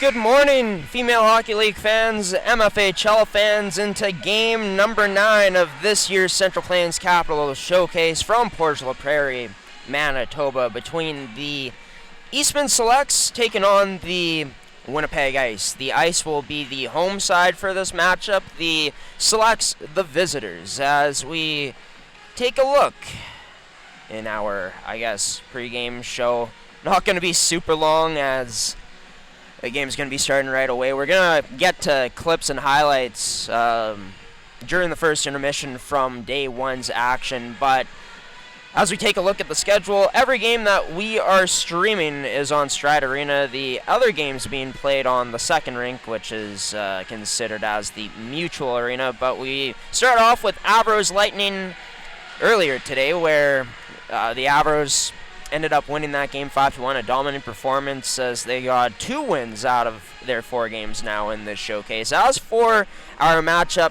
Good morning, Female Hockey League fans, MFHL fans, into game number 9 of this year's Central Plains Capital Showcase from Portage la Prairie, Manitoba, between the Eastman Selects taking on the Winnipeg Ice. The Ice will be the home side for this matchup, the Selects the visitors, as we take a look in our, pregame show. Not going to be super long as the game's going to be starting right away. We're going to get to clips and highlights during the first intermission from day 1's action, but as we take a look at the schedule, every game that we are streaming is on Stride Arena. The other games being played on the second rink, which is considered as the Mutual Arena, but we start off with Avros Lightning earlier today, where the Avros ended up winning that game 5-1, a dominant performance as they got 2 wins out of their 4 games now in this showcase. As for our matchup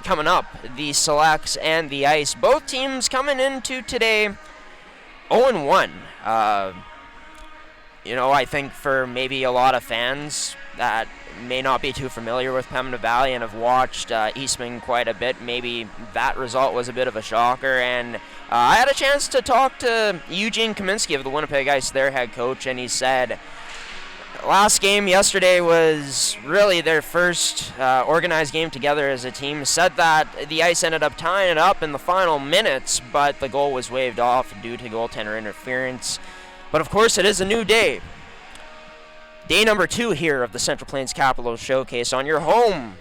coming up, the Selects and the Ice, both teams coming into today 0-1. I think for maybe a lot of fans that may not be too familiar with Pembina Valley and have watched Eastman quite a bit, maybe that result was a bit of a shocker. And I had a chance to talk to Eugene Kaminsky of the Winnipeg Ice, their head coach, and he said last game yesterday was really their first organized game together as a team. Said that the Ice ended up tying it up in the final minutes, but the goal was waved off due to goaltender interference. But of course, it is a new day. Day number 2 here of the Central Plains Capital Showcase on your home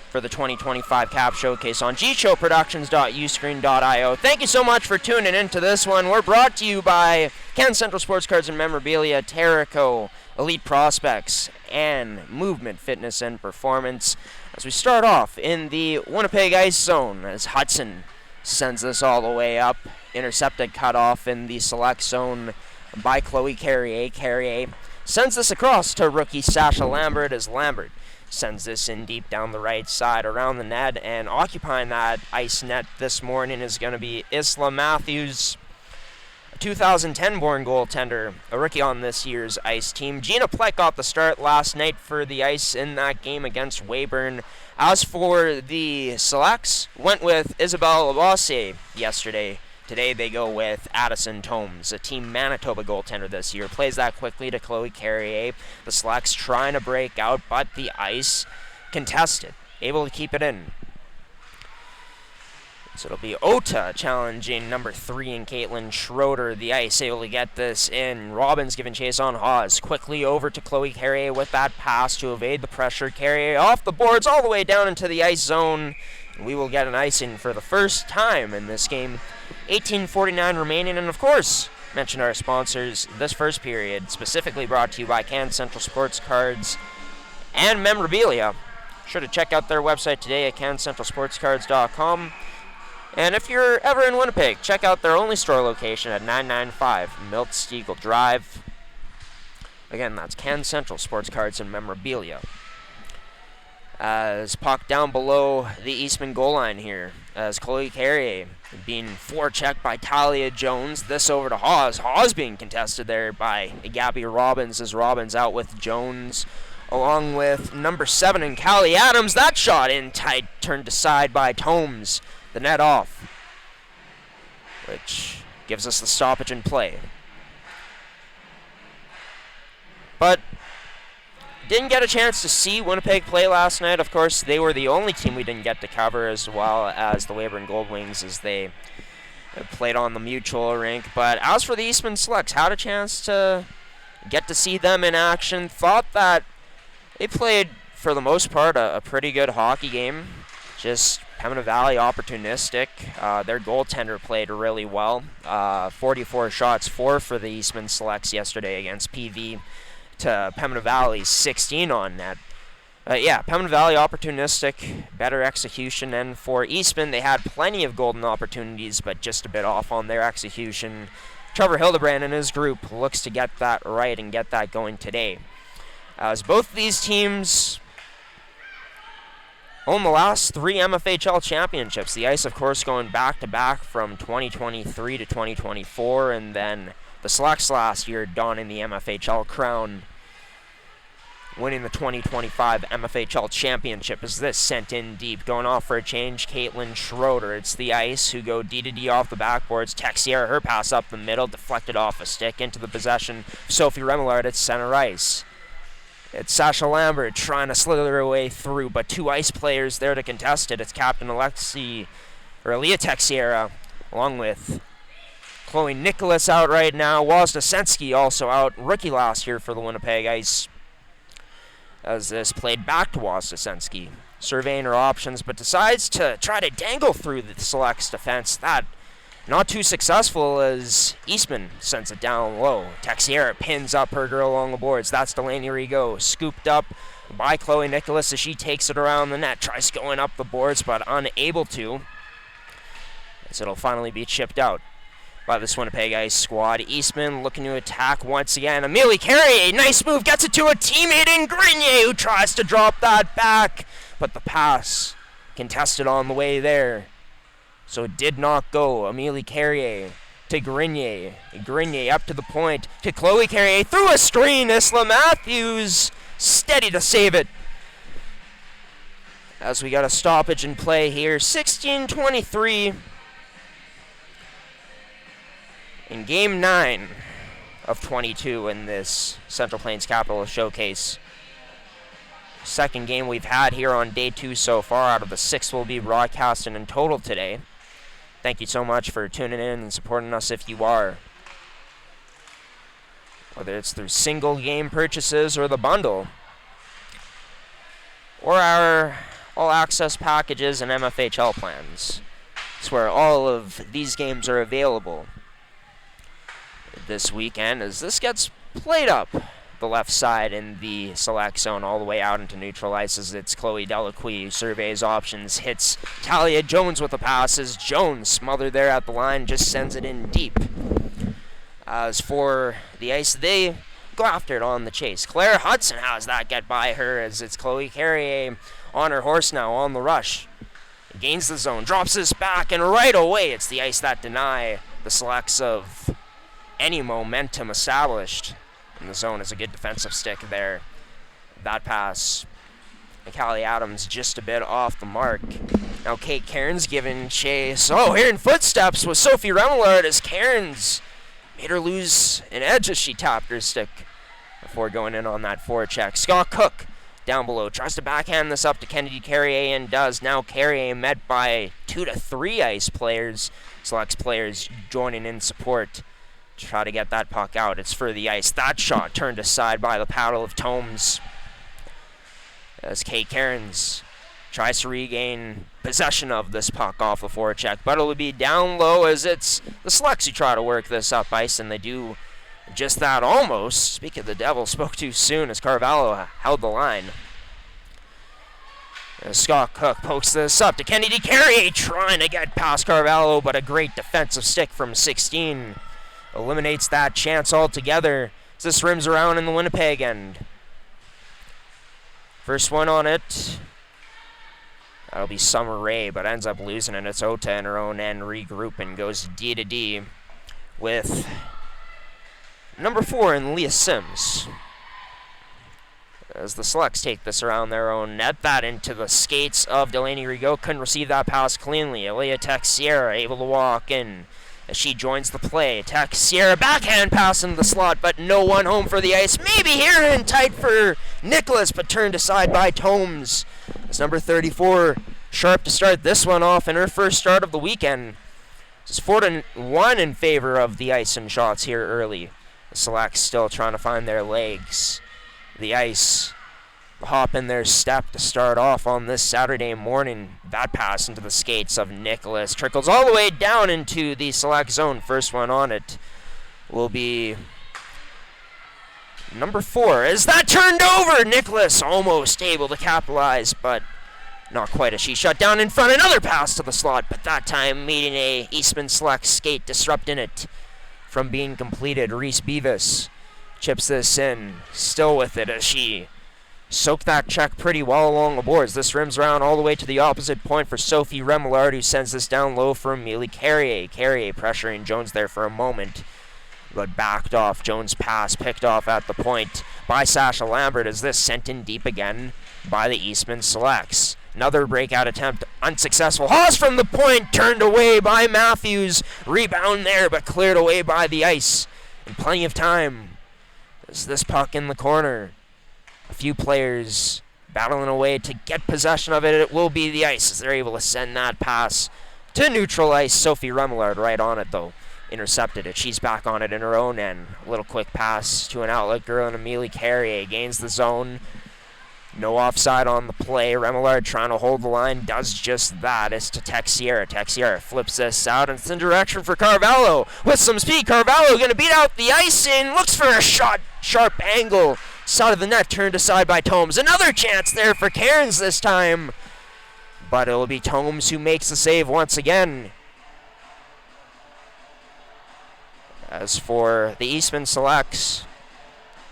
for the 2025 Cap Showcase on gshowproductions.uscreen.io. Thank you so much for tuning into this one. We're brought to you by Ken Central Sports Cards and Memorabilia, Terrico, Elite Prospects, and Movement Fitness and Performance. As we start off in the Winnipeg Ice zone, as Hudson sends this all the way up, intercepted cutoff in the select zone by Chloe Carrier. Carrier sends this across to rookie Sasha Lambert as Lambert sends this in deep down the right side around the net, and occupying that ice net this morning is going to be Isla Matthews, a 2010-born goaltender, a rookie on this year's Ice team. Gina Pleck got the start last night for the Ice in that game against Weyburn. As for the Selects, went with Isabelle Labossiere yesterday. Today they go with Addison Tomes, a Team Manitoba goaltender this year. Plays that quickly to Chloe Carrier. The Selects trying to break out, but the Ice contested, able to keep it in. So it'll be Ota challenging number 3 in Caitlin Schroeder. The Ice able to get this in. Robbins giving chase on Hawes. Quickly over to Chloe Carrier with that pass to evade the pressure. Carrier off the boards all the way down into the Ice zone. We will get an icing for the first time in this game. 18:49 remaining, and of course, mention our sponsors this first period, specifically brought to you by Can Central Sports Cards and Memorabilia. Sure to check out their website today at cancentralsportscards.com. And if you're ever in Winnipeg, check out their only store location at 995 Milt Stiegel Drive. Again, that's Can Central Sports Cards and Memorabilia. As puck down below the Eastman goal line here, as Chloe Carrier being forechecked by Talia Jones. This over to Hawes. Hawes being contested there by Gabby Robbins, as Robbins out with Jones, along with number 7 and Callie Adams. That shot in tight, turned aside by Tomes. The net off, which gives us the stoppage in play. But didn't get a chance to see Winnipeg play last night. Of course, they were the only team we didn't get to cover, as well as the Weyburn Goldwings, as they played on the Mutual rink. But as for the Eastman Selects, had a chance to get to see them in action. Thought that they played, for the most part, a pretty good hockey game. Just Pembina Valley opportunistic. Their goaltender played really well. 44 shots, 4 for the Eastman Selects yesterday against PV. To Pembina Valley's 16 on net. Pembina Valley opportunistic, better execution, and for Eastman, they had plenty of golden opportunities, but just a bit off on their execution. Trevor Hildebrand and his group looks to get that right and get that going today. As both these teams own the last 3 MFHL championships. The Ice, of course, going back-to-back from 2023 to 2024, and then the Selects last year donning the MFHL crown winning the 2025 MFHL Championship as this sent in deep. Going off for a change, Caitlin Schroeder. It's the Ice who go D-to-D off the backboards. Texiera, her pass up the middle, deflected off a stick into the possession. Sophie Remillard at center ice. It's Sasha Lambert trying to slither her way through, but two Ice players there to contest it. It's Captain Leah Texiera, along with Chloe Nicholas out right now. Woznasensky also out, rookie last year for the Winnipeg Ice. As this played back to Woznasensky, surveying her options, but decides to try to dangle through the Select's defense. That not too successful as Eastman sends it down low. Texiera pins up her girl along the boards. That's Delaney Rigaud, scooped up by Chloe Nicholas as she takes it around the net. Tries going up the boards, but unable to, as it'll finally be chipped out by this Winnipeg Ice squad. Eastman looking to attack once again. Amelie Carrier, nice move, gets it to a teammate in Grenier, who tries to drop that back, but the pass contested on the way there, so it did not go. Amelie Carrier to Grenier. Grenier up to the point to Chloe Carrier through a screen. Isla Matthews steady to save it. As we got a stoppage in play here, 16:23. In Game 9 of 22 in this Central Plains Capital Showcase. Second game we've had here on Day 2 so far, out of the 6 we'll be broadcasting in total today. Thank you so much for tuning in and supporting us if you are. Whether it's through single game purchases or the bundle, or our all-access packages and MFHL plans. It's where all of these games are available this weekend, as this gets played up the left side in the select zone all the way out into neutral ice, as it's Chloe Delacouille who surveys options, hits Talia Jones with the passes. Jones smothered there at the line, just sends it in deep. As for the Ice, they go after it on the chase. Claire Hudson has that get by her, as it's Chloe Carrier on her horse now on the rush. Gains the zone, drops this back, and right away it's the Ice that deny the selects of any momentum established in the zone. Is a good defensive stick there. That pass, Callie Adams just a bit off the mark. Now Kate Cairns giving chase. Oh, hearing footsteps with Sophie Remillard as Cairns made her lose an edge as she tapped her stick before going in on that forecheck. Scott Cook down below tries to backhand this up to Kennedy Carrier and does. Now Carrier met by 2 to 3 Ice players, Selects players joining in support. Try to get that puck out. It's for the Ice. That shot turned aside by the paddle of Tomes, as Kate Cairns tries to regain possession of this puck off the forecheck, but it'll be down low as it's the Selects who try to work this up ice, and they do just that almost. Speak of the devil, spoke too soon as Carvalho held the line. As Scott Cook pokes this up to Kennedy Carrier, trying to get past Carvalho, but a great defensive stick from 16 eliminates that chance altogether as this rims around in the Winnipeg end. First one on it, that'll be Summer Rae, but ends up losing it. It's Ota in her own end, regroup and goes D-to-D with number 4 in Leah Sims. As the Selects take this around their own net, that into the skates of Delaney Rigaud. Couldn't receive that pass cleanly. Aaliyah Texiera able to walk in as she joins the play. Texiera backhand pass into the slot, but no one home for the Ice. Maybe here in tight for Nicholas, but turned aside by Tomes. It's number 34, sharp to start this one off in her first start of the weekend. It's 4-1 in favor of the Ice in shots here early. The Selects still trying to find their legs. The Ice hop in their step to start off on this Saturday morning. That pass into the skates of Nicholas trickles all the way down into the select zone. First one on it will be number 4. Is that turned over? Nicholas almost able to capitalize, but not quite as she shut down in front. Another pass to the slot, but that time meeting a Eastman select skate, disrupting it from being completed. Reese Beavis chips this in, still with it as she soaked that check pretty well along the boards. This rims around all the way to the opposite point for Sophie Remillard, who sends this down low for Amelie Carrier. Carrier pressuring Jones there for a moment. but backed off. Jones' pass picked off at the point by Sasha Lambert as this sent in deep again by the Eastman Selects. Another breakout attempt, unsuccessful. Haas from the point, turned away by Matthews. Rebound there, but cleared away by the ice. And plenty of time. There's this puck in the corner. A few players battling away to get possession of it. It will be the ice as they're able to send that pass to neutral ice. Sophie Remillard right on it, though. Intercepted it. She's back on it in her own end. A little quick pass to an outlet girl, and Amelie Carrier gains the zone. No offside on the play. Remillard trying to hold the line. Does just that. It's to Texiera. Texiera flips this out, and it's in direction for Carvalho. With some speed, Carvalho going to beat out the ice and looks for a shot. Sharp angle. Side of the net turned aside by Tomes. Another chance there for Cairns this time. But it'll be Tomes who makes the save once again. As for the Eastman Selects,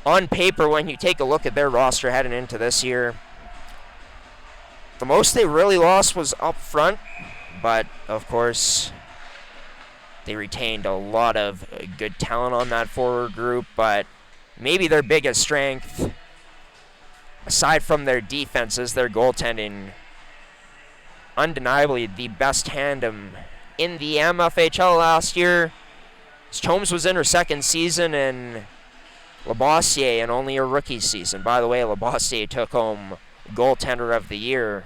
on paper, when you take a look at their roster heading into this year, the most they really lost was up front, but of course they retained a lot of good talent on that forward group. But maybe their biggest strength, aside from their defense, is their goaltending. Undeniably the best tandem in the MFHL last year. Tomes was in her second season, and Labossiere in only a rookie season. By the way, Labossiere took home goaltender of the year.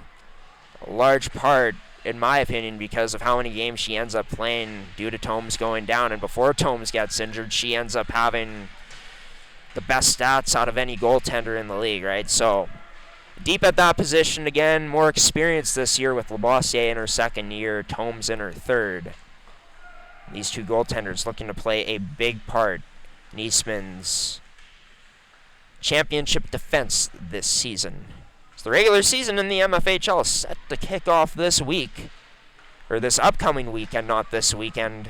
A large part, in my opinion, because of how many games she ends up playing due to Tomes going down. And before Tomes gets injured, she ends up having the best stats out of any goaltender in the league, right? So, deep at that position again, more experience this year with Labossiere in her second year, Tomes in her third. These two goaltenders looking to play a big part in Eastman's championship defense this season. So the regular season in the MFHL is set to kick off this week, or this upcoming weekend, not this weekend,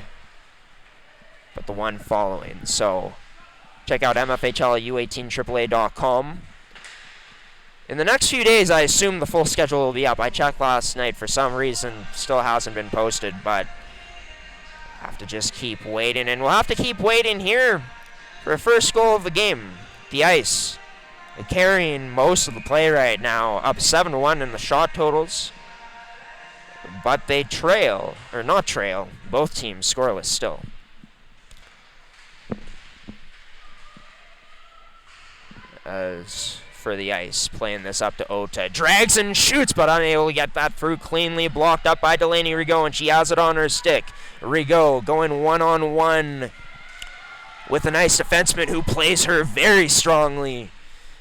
but the one following. So check out MFHL at U18AAA.com. In the next few days, I assume the full schedule will be up. I checked last night. For some reason, still hasn't been posted, but have to just keep waiting, and we'll have to keep waiting here for a first goal of the game. The Ice carrying most of the play right now, up 7-1 in the shot totals, but they trail, or not trail, both teams scoreless still. As for the Ice, playing this up to Ota, drags and shoots, but unable to get that through cleanly, blocked up by Delaney Rigaud, and she has it on her stick. Rigaud going one-on-one with a nice defenseman who plays her very strongly.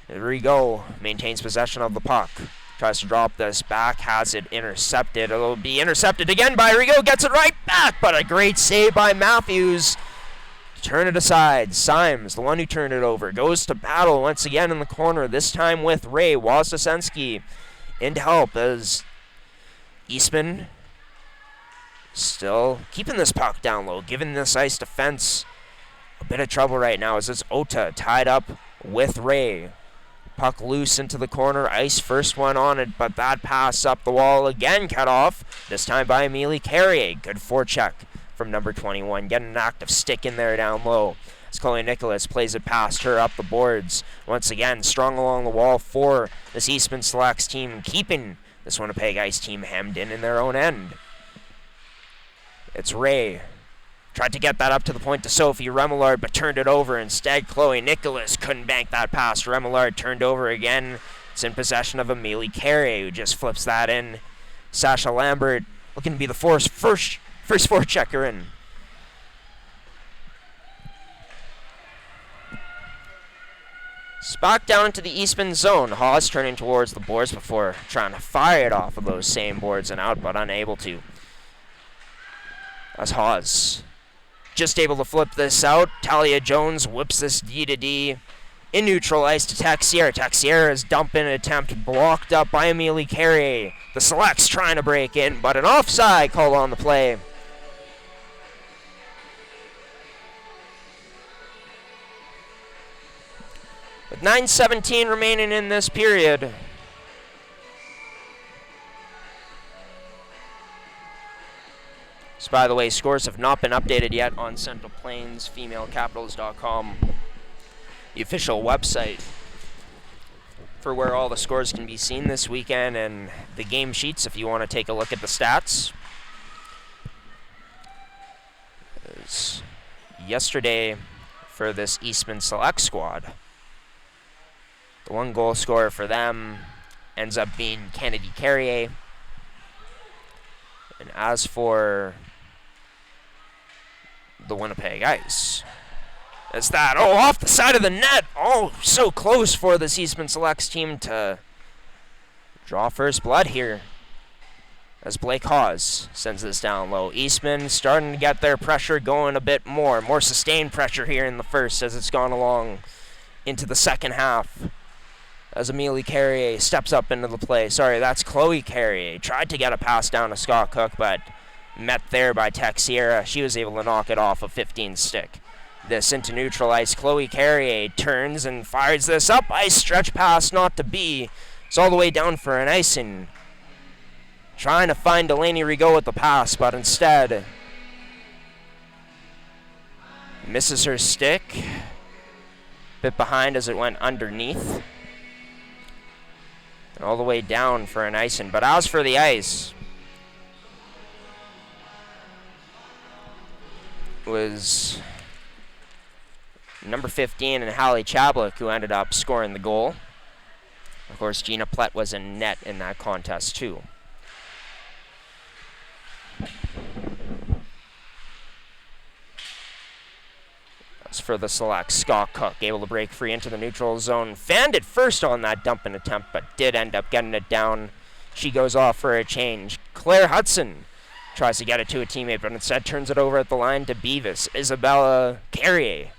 Rigaud maintains possession of the puck. Tries to drop this back, has it intercepted. It'll be intercepted again by Rigaud, gets it right back, but a great save by Matthews. Turn it aside. Symes, the one who turned it over, goes to battle once again in the corner, this time with Ray Wozniacki in to help as Eastman still keeping this puck down low, giving this Ice defense a bit of trouble right now as it's Ota tied up with Ray. Puck loose into the corner. Ice first one on it, but that pass up the wall again cut off, this time by Amelie Carrier. Good forecheck from number 21. Getting an active stick in there down low. As Chloe Nicholas plays it past her up the boards. Once again, strong along the wall for this Eastman Selects team, keeping this Winnipeg Ice team hemmed in their own end. It's Ray. Tried to get that up to the point to Sophie Remillard, but turned it over instead. Chloe Nicholas couldn't bank that pass. Remillard turned over again. It's in possession of Amelie Carrier, who just flips that in. Sasha Lambert looking to be the first forechecker in. It's back down into the Eastman zone. Hawes turning towards the boards before trying to fire it off of those same boards and out, but unable to. As Hawes just able to flip this out. Talia Jones whips this D-to-D in neutral ice to Texiera. Texiera's dump-in attempt blocked up by Amelie Carrier. The Selects trying to break in, but an offside call on the play. With 9:17 remaining in this period, So, by the way, scores have not been updated yet on Central Plains FemaleCapitals.com, the official website for where all the scores can be seen this weekend, and the game sheets if you want to take a look at the stats. Yesterday, for this Eastman Select squad, the one goal scorer for them ends up being Kennedy Carrier. And as for the Winnipeg Ice, it's that, off the side of the net. So close for this Eastman Selects team to draw first blood here, as Blake Hawes sends this down low. Eastman starting to get their pressure going a bit more sustained pressure here in the first as it's gone along into the second half. As Amelie Carrier steps up into the play. Sorry, that's Chloe Carrier. Tried to get a pass down to Scott Cook, but met there by Tech Sierra. She was able to knock it off a 15 stick. This into neutral ice. Chloe Carrier turns and fires this up ice. Stretch pass not to be. It's all the way down for an icing. Trying to find Delaney Rigaud with the pass, but instead misses her stick. Bit behind as it went underneath. And all the way down for an icing. But as for the ice, was number 15 and Hallie Chablik who ended up scoring the goal. Of course, Gina Plett was in net in that contest too. For the Select, Scott Cook able to break free into the neutral zone. Fanned it first on that dumping attempt, but did end up getting it down. She goes off for a change. Claire Hudson tries to get it to a teammate, but instead turns it over at the line to Beavis. Isabella Carrier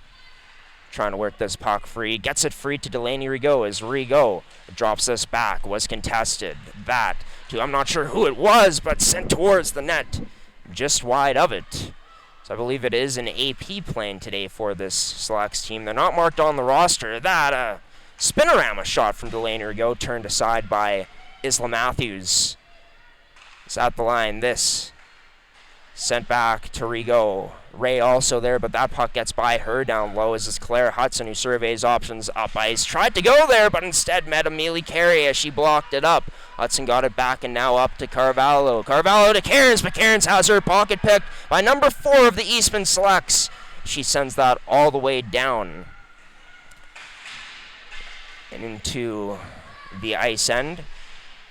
trying to work this puck free. Gets it free to Delaney Rigaud as Rigaud drops this back. Was contested. That to, I'm not sure who it was, but sent towards the net. Just wide of it. So I believe it is an AP plane today for this Selects team. They're not marked on the roster. That spinorama shot from Delaney Rigaud turned aside by Isla Matthews. It's at the line. This sent back to Rigaud. Ray also there, but that puck gets by her down low as it's Claire Hudson who surveys options up ice. Tried to go there, but instead met Amelie Carey as she blocked it up. Hudson got it back and now up to Carvalho. Carvalho to Cairns, but Cairns has her pocket picked by number 4 of the Eastman Selects. She sends that all the way down and into the ice end.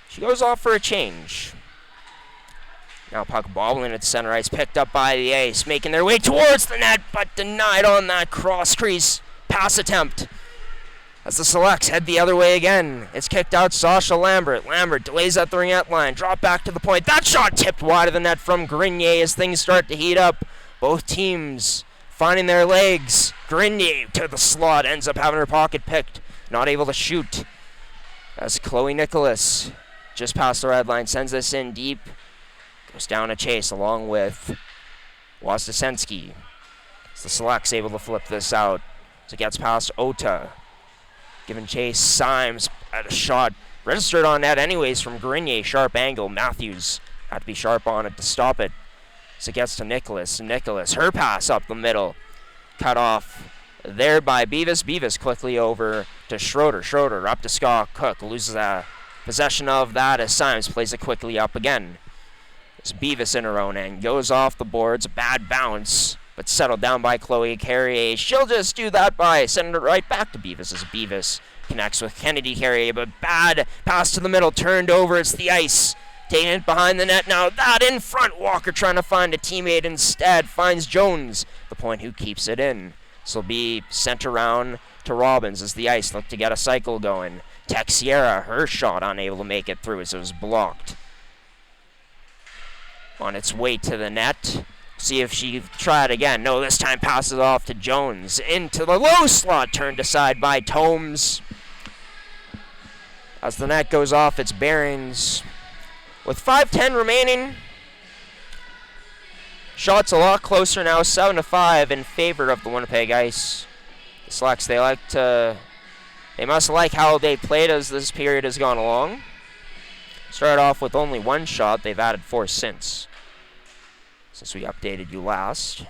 She goes off for a change. Now puck bobbling at center ice, picked up by the Ace, making their way towards the net, but denied on that cross-crease pass attempt. As the Selects head the other way again, it's kicked out Sasha Lambert. Lambert delays at the ringette line, drop back to the point. That shot tipped wide of the net from Grenier as things start to heat up. Both teams finding their legs. Grenier to the slot, ends up having her pocket picked, not able to shoot. As Chloe Nicholas, just past the red line, sends this in deep. Goes down a chase along with Wostasensky. As the Selects able to flip this out. As it gets past Ota. Giving chase, Symes at a shot. Registered on net anyways from Grenier. Sharp angle. Matthews had to be sharp on it to stop it. As it gets to Nicholas. Nicholas, her pass up the middle. Cut off there by Beavis. Beavis quickly over to Schroeder. Schroeder up to Scott Cook. Loses possession of that as Symes plays it quickly up again. Beavis in her own end, goes off the boards, a bad bounce, but settled down by Chloe Carrier. She'll just do that by sending it right back to Beavis as Beavis connects with Kennedy Carrier, but bad pass to the middle, turned over, it's the ice. Taking it behind the net now, that in front, Walker trying to find a teammate instead, finds Jones, the point who keeps it in. This will be sent around to Robbins as the ice look to get a cycle going. Tech Sierra, her shot unable to make it through as it was blocked. On its way to the net. See if she tried again. No, this time passes off to Jones. Into the low slot, turned aside by Tomes. As the net goes off its bearings. With 5:10 remaining. Shots a lot closer now, 7-5 in favor of the Winnipeg Ice. The Selects, they must like how they played as this period has gone along. Started off with only one shot. They've added 4 since. since we updated you last.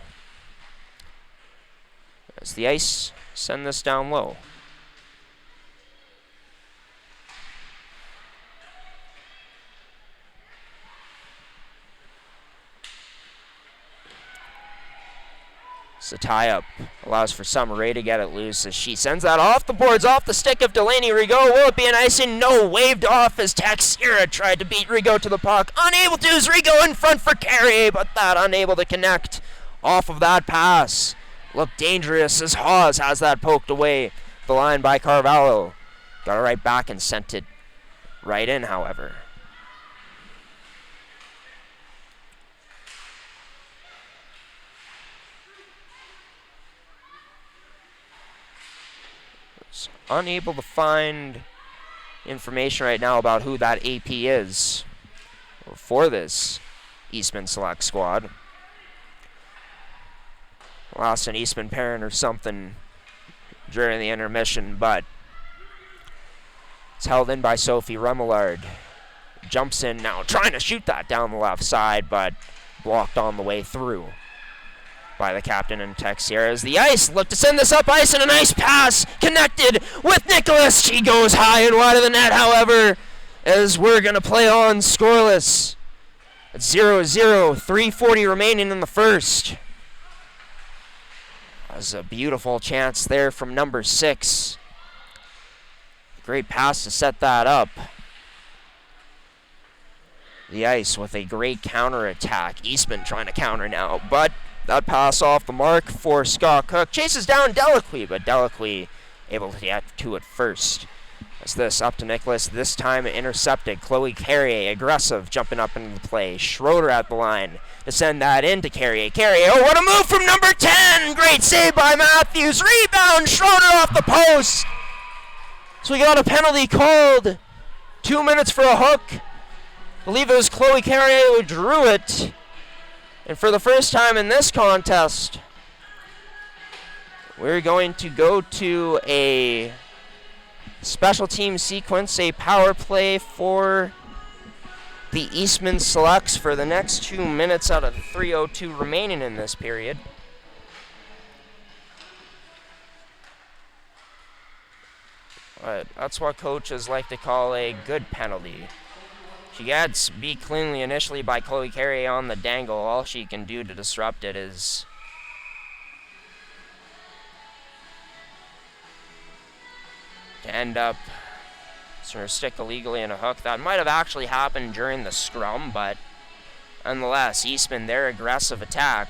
As the Ice send this down low. So tie-up allows for Summer Rae to get it loose as she sends that off the boards, off the stick of Delaney Rigaud. Will it be an icing? No, waved off as Texera tried to beat Rigaud to the puck. Unable to, is Rigaud in front for Carrier, but that unable to connect off of that pass. Looked dangerous as Hawes has that poked away the line by Carvalho. Got it right back and sent it right in, however. Unable to find information right now about who that AP is for this Eastman Select squad. Lost an Eastman parent or something during the intermission, but it's held in by Sophie Remillard. Jumps in now, trying to shoot that down the left side, but blocked on the way through by the captain and Texera. As the Ice look to send this up ice, and a nice pass connected with Nicholas. She goes high and wide of the net, however, as we're going to play on scoreless. It's 0-0, 3:40 remaining in the first. That's a beautiful chance there from number 6. Great pass to set that up. The Ice with a great counter-attack. Eastman trying to counter now, but that pass off the mark for Scott Cook. Chases down Delacroix, but Delacroix able to get to it first. As this up to Nicholas, this time intercepted. Chloe Carrier, aggressive, jumping up into the play. Schroeder at the line to send that in to Carrier. Carrier, oh, what a move from number 10! Great save by Matthews. Rebound, Schroeder off the post. So we got a penalty called. 2 minutes for a hook. I believe it was Chloe Carrier who drew it. And for the first time in this contest, we're going to go to a special team sequence, a power play for the Eastman Selects for the next 2 minutes out of the 3:02 remaining in this period. But that's what coaches like to call a good penalty. She gets beat cleanly initially by Chloe Carrier on the dangle. All she can do to disrupt it is to end up sort of stick illegally in a hook. That might have actually happened during the scrum, but nonetheless, Eastman, their aggressive attack,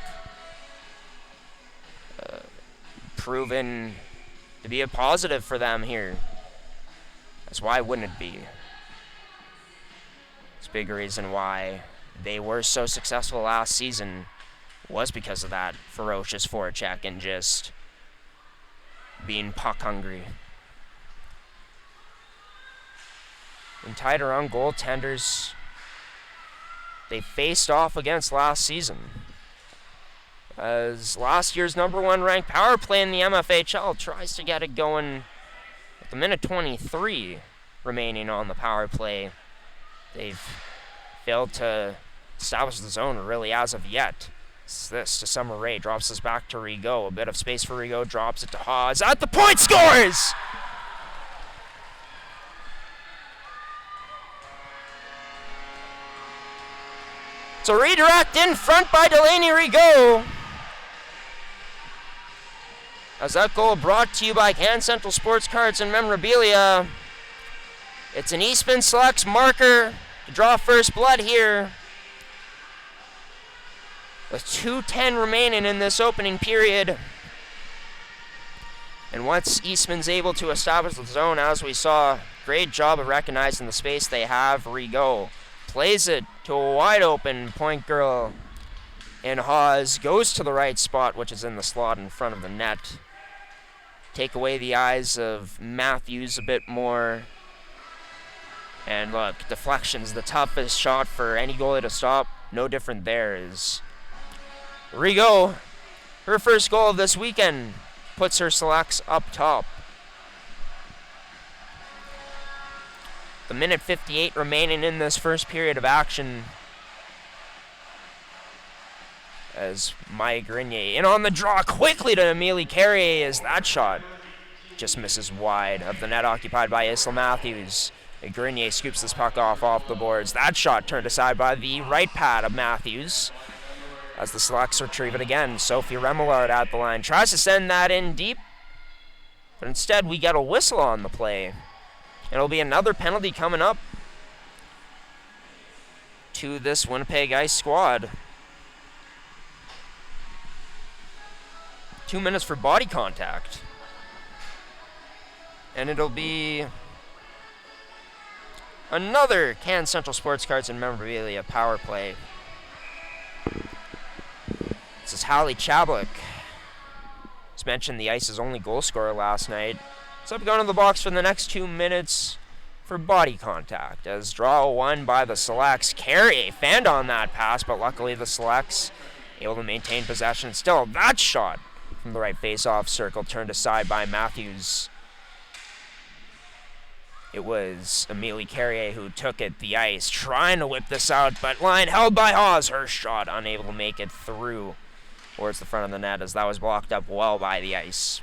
proven to be a positive for them here. That's why wouldn't it be? Big reason why they were so successful last season was because of that ferocious forecheck and just being puck hungry. And tighter on goaltenders they faced off against last season, as last year's #1 ranked power play in the MFHL tries to get it going at the minute 23 remaining on the power play. They've failed to establish the zone really as of yet. It's this to Summer Rae, drops this back to Rigaud. A bit of space for Rigaud, drops it to Hawes. At the point, scores! It's a redirect in front by Delaney Rigaud. As that goal brought to you by Can Central Sports Cards and Memorabilia. It's an Eastman Selects marker to draw first blood here. With 2:10 remaining in this opening period. And once Eastman's able to establish the zone, as we saw, great job of recognizing the space they have. Rigaud plays it to a wide open point girl. And Hawes goes to the right spot, which is in the slot in front of the net. Take away the eyes of Matthews a bit more. And look, deflection's the toughest shot for any goalie to stop. No different there is Rigaud. Her first goal of this weekend puts her Selects up top. The minute 58 remaining in this first period of action. as Mike Grenier in on the draw quickly to Emily Carrier as that shot just misses wide of the net occupied by Isla Matthews. Grenier scoops this puck off the boards. That shot turned aside by the right pad of Matthews as the Selects retrieve it again. Sophie Remillard at the line tries to send that in deep, but instead we get a whistle on the play. It'll be another penalty coming up to this Winnipeg Ice squad. 2 minutes for body contact. And it'll be another Can Central Sports Cards and Memorabilia power play. This is Hallie Chablik. As mentioned, the Ice's only goal scorer last night. So going to the box for the next 2 minutes for body contact. As draw won by the Selects. Carrier fanned on that pass, but luckily the Selects able to maintain possession. Still, that shot from the right face-off circle turned aside by Matthews. It was Amelie Carrier who took it the ice, trying to whip this out, but line held by Hawes. Her shot unable to make it through towards the front of the net as that was blocked up well by the ice.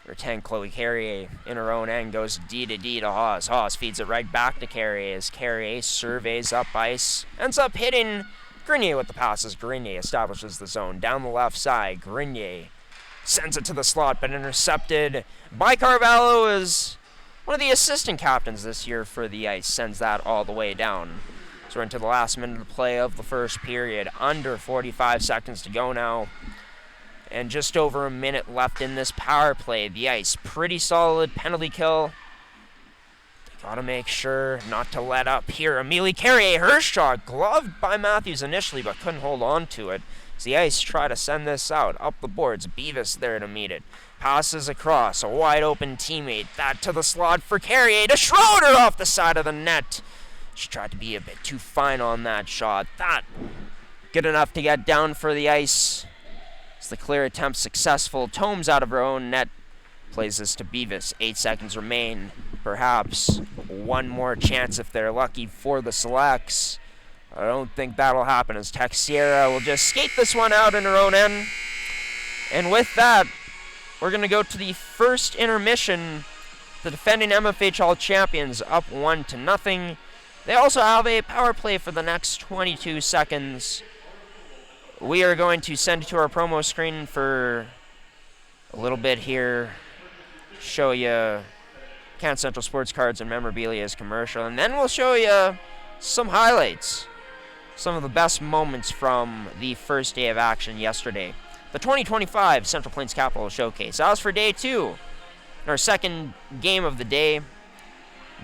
Her 10, Chloe Carrier, in her own end, goes D to Hawes. Hawes feeds it right back to Carrier as Carrier surveys up ice, ends up hitting Grenier with the passes. Grenier establishes the zone down the left side. Grenier sends it to the slot, but intercepted by Carvalho as one of the assistant captains this year for the Ice sends that all the way down. So we're into the last minute of play of the first period. Under 45 seconds to go now. And just over a minute left in this power play. The Ice, pretty solid penalty kill. They gotta make sure not to let up here. Amelie Carrier, her shot, gloved by Matthews initially, but couldn't hold on to it. As the Ice try to send this out, up the boards. Beavis there to meet it. Passes across, a wide open teammate. That to the slot for Carrier to Schroeder off the side of the net. She tried to be a bit too fine on that shot. That good enough to get down for the Ice. As the clear attempt successful. Tomes out of her own net. Plays this to Beavis. 8 seconds remain. Perhaps one more chance if they're lucky for the Selects. I don't think that'll happen as Texiera will just skate this one out in her own end. And with that, we're going to go to the first intermission. The defending MFHL champions up 1-0. They also have a power play for the next 22 seconds. We are going to send it to our promo screen for a little bit here. Show you Can Central Sports Cards and Memorabilia's commercial. And then we'll show you some highlights. Some of the best moments from the first day of action yesterday. The 2025 Central Plains Capital Showcase. That was for day 2. Our second game of the day.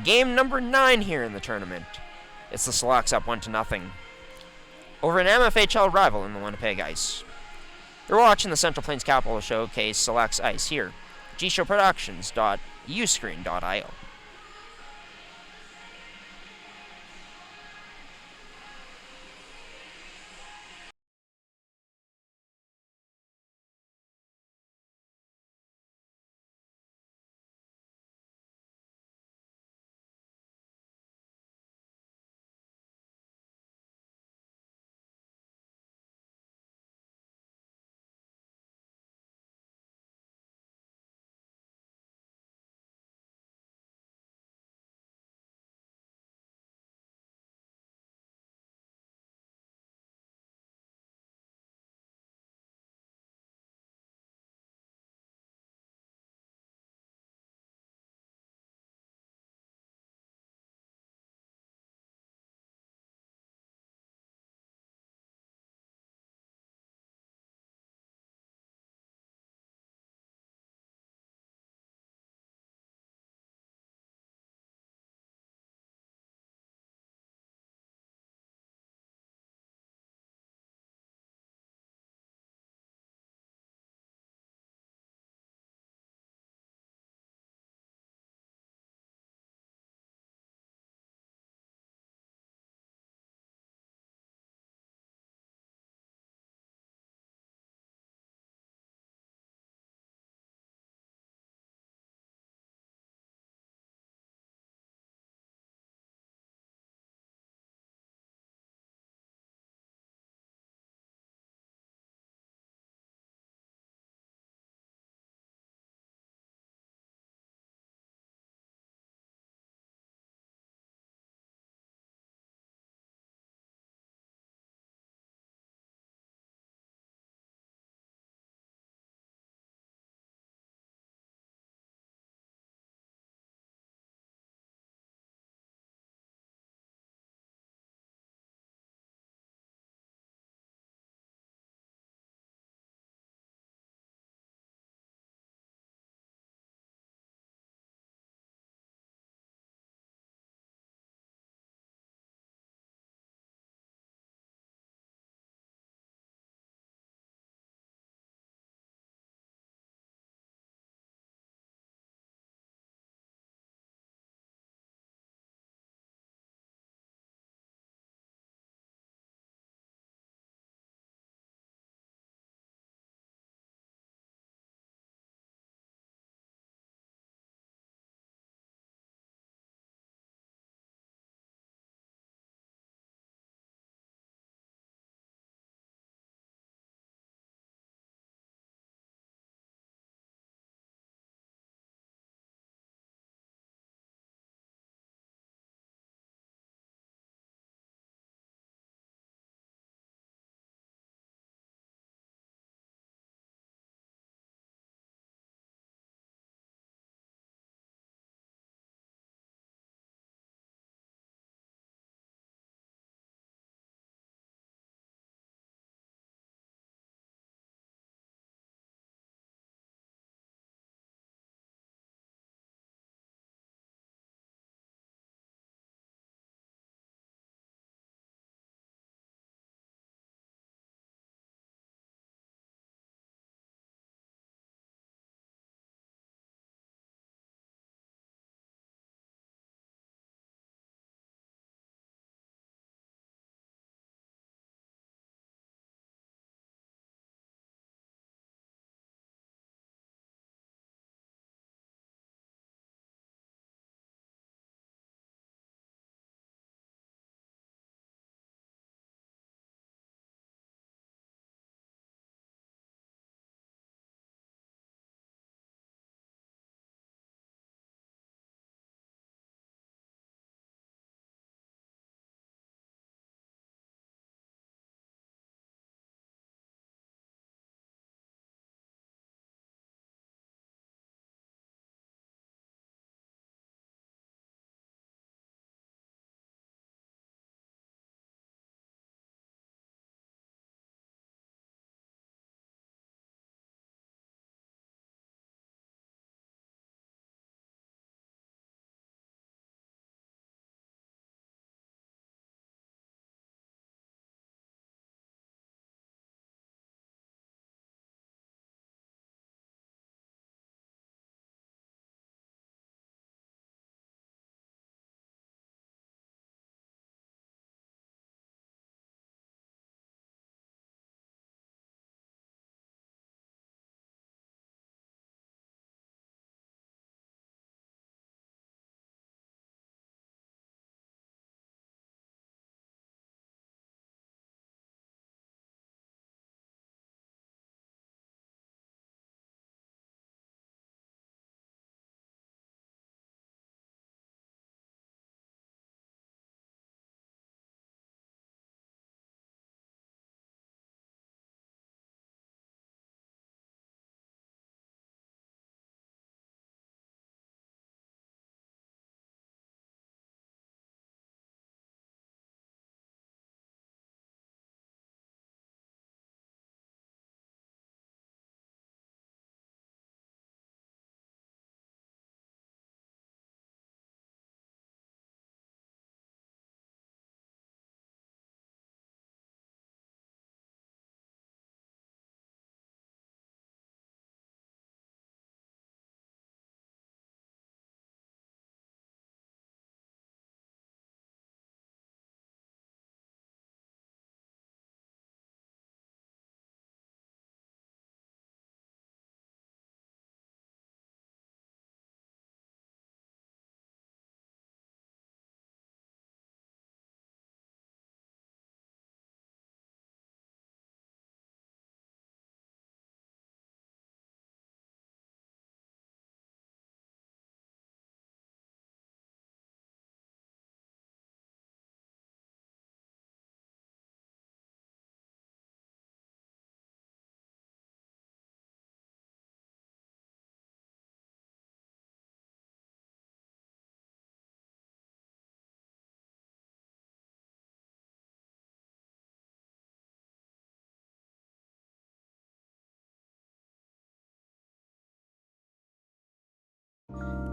Game number 9 here in the tournament. It's the Selects up 1-0 over an MFHL rival in the Winnipeg Ice. You're watching the Central Plains Capital Showcase Selects Ice here. gshowproductions.uscreen.io.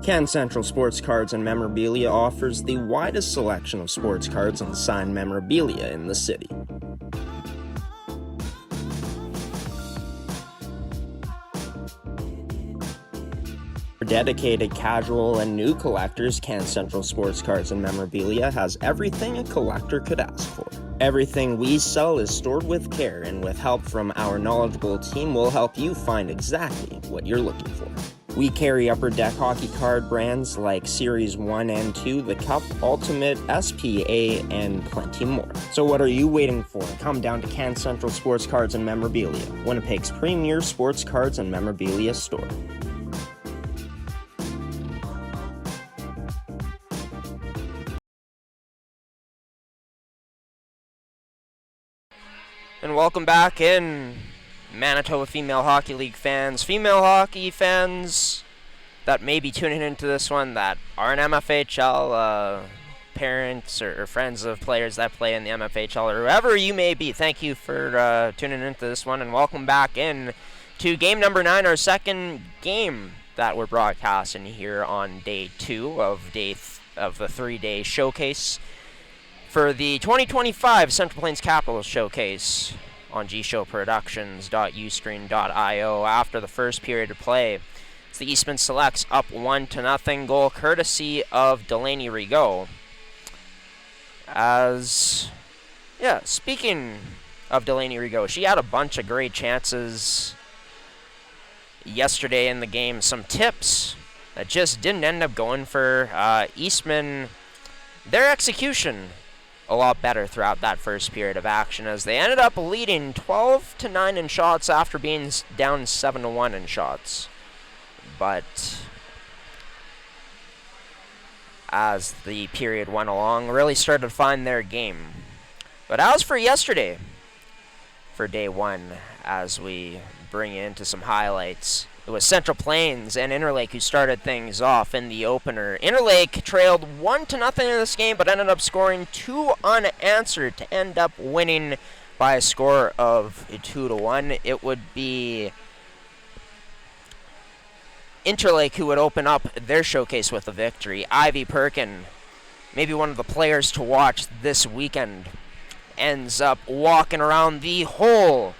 Can Central Sports Cards and Memorabilia offers the widest selection of sports cards and signed memorabilia in the city. For dedicated casual and new collectors, Can Central Sports Cards and Memorabilia has everything a collector could ask for. Everything we sell is stored with care, and with help from our knowledgeable team, we'll help you find exactly what you're looking for. We carry Upper Deck hockey card brands like Series 1 and 2, the Cup, Ultimate, SPA, and plenty more. So what are you waiting for? Come down to Can Central Sports Cards and Memorabilia, Winnipeg's premier sports cards and memorabilia store. And welcome back in, Manitoba Female Hockey League fans. Female hockey fans that may be tuning into this one that aren't MFHL, parents or friends of players that play in the MFHL, or whoever you may be, thank you for tuning into this one, and welcome back in to game number 9, our second game that we're broadcasting here on day 2 of the 3-day showcase for the 2025 Central Plains Capitals Showcase on gshowproductions.uscreen.io. After the first period of play, it's the Eastman Selects up 1-0 goal courtesy of Delaney Rigaud. Speaking of Delaney Rigaud, she had a bunch of great chances yesterday in the game. Some tips that just didn't end up going for Eastman. Their execution a lot better throughout that first period of action, as they ended up leading 12-9 in shots after being down 7-1 in shots. But as the period went along, really started to find their game. But as for yesterday, for day 1, as we bring you into some highlights, it was Central Plains and Interlake who started things off in the opener. Interlake trailed 1-0 in this game, but ended up scoring 2 unanswered to end up winning by a score of 2-1. It would be Interlake who would open up their showcase with a victory. Ivy Perkin, maybe one of the players to watch this weekend, ends up walking around the whole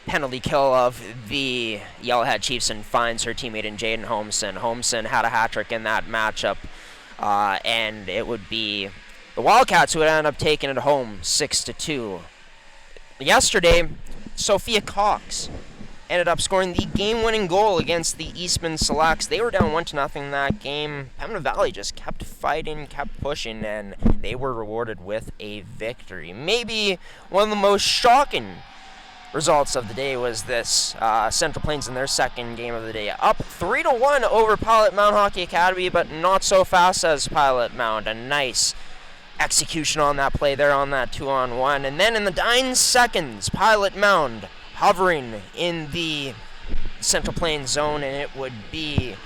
penalty kill of the Yellowhead Chiefs and finds her teammate in Jaden Holmson. Holmson had a hat-trick in that matchup, and it would be the Wildcats who would end up taking it home 6-2. Yesterday, Sophia Cox ended up scoring the game-winning goal against the Eastman Selects. They were down 1-0 in that game. Pembina Valley just kept fighting, kept pushing, and they were rewarded with a victory. Maybe one of the most shocking results of the day was this. Central Plains in their second game of the day, up 3-1 over Pilot Mound Hockey Academy, but not so fast as Pilot Mound. A nice execution on that play there on that 2-on-1. And then in the dying seconds, Pilot Mound hovering in the Central Plains zone, and it would be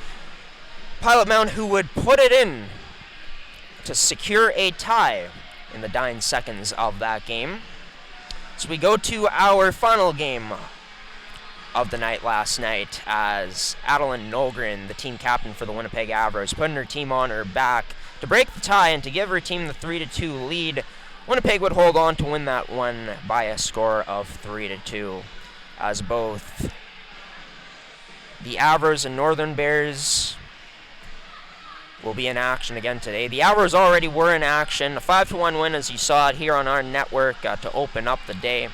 Pilot Mound who would put it in to secure a tie in the dying seconds of that game. So we go to our final game of the night last night, as Adeline Nolgren, the team captain for the Winnipeg Avros, putting her team on her back to break the tie and to give her team the 3-2 lead. Winnipeg would hold on to win that one by a score of 3-2, as both the Avros and Northern Bears will be in action again today. The Avros already were in action. A 5-1 win, as you saw it here on our network, to open up the day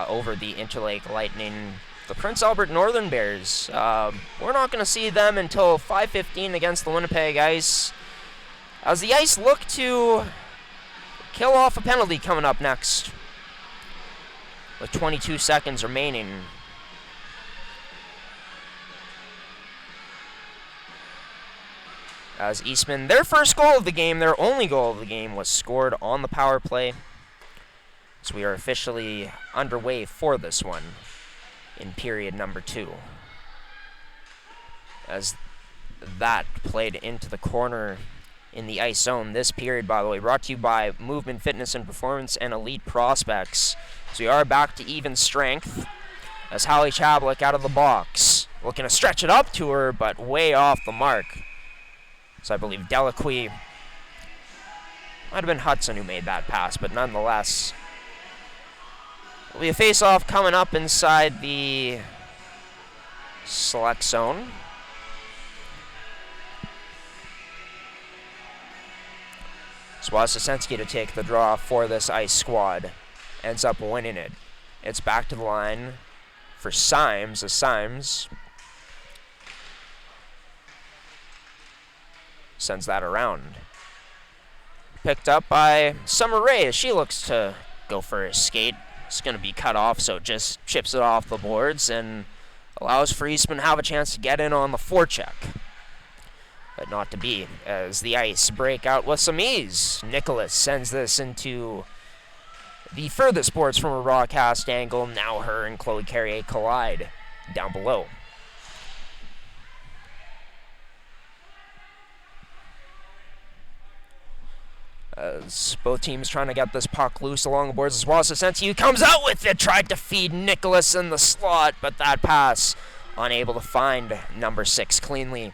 over the Interlake Lightning. The Prince Albert Northern Bears, we're not going to see them until 5:15 against the Winnipeg Ice, as the Ice look to kill off a penalty coming up next with 22 seconds remaining. As Eastman, their first goal of the game, their only goal of the game, was scored on the power play. So we are officially underway for this one in period number 2. As that played into the corner in the ice zone. This period, by the way, brought to you by Movement Fitness and Performance and Elite Prospects. So we are back to even strength, as Hallie Chablik out of the box, looking to stretch it up to her, but way off the mark. So I believe Delacqui, might have been Hudson who made that pass, but nonetheless. Will be a face-off coming up inside the select zone. Swazesensky to take the draw for this ice squad. Ends up winning it. It's back to the line for Symes, as Symes sends that around. Picked up by Summer Rae as she looks to go for a skate. It's going to be cut off, so it just chips it off the boards and allows for Eastman to have a chance to get in on the forecheck. But not to be, as the ice break out with some ease. Nicholas sends this into the furthest boards from a broadcast angle. Now her and Chloe Carrier collide down below. As both teams trying to get this puck loose along the boards as well. Swazesensky comes out with it, tried to feed Nicholas in the slot, but that pass unable to find number 6 cleanly.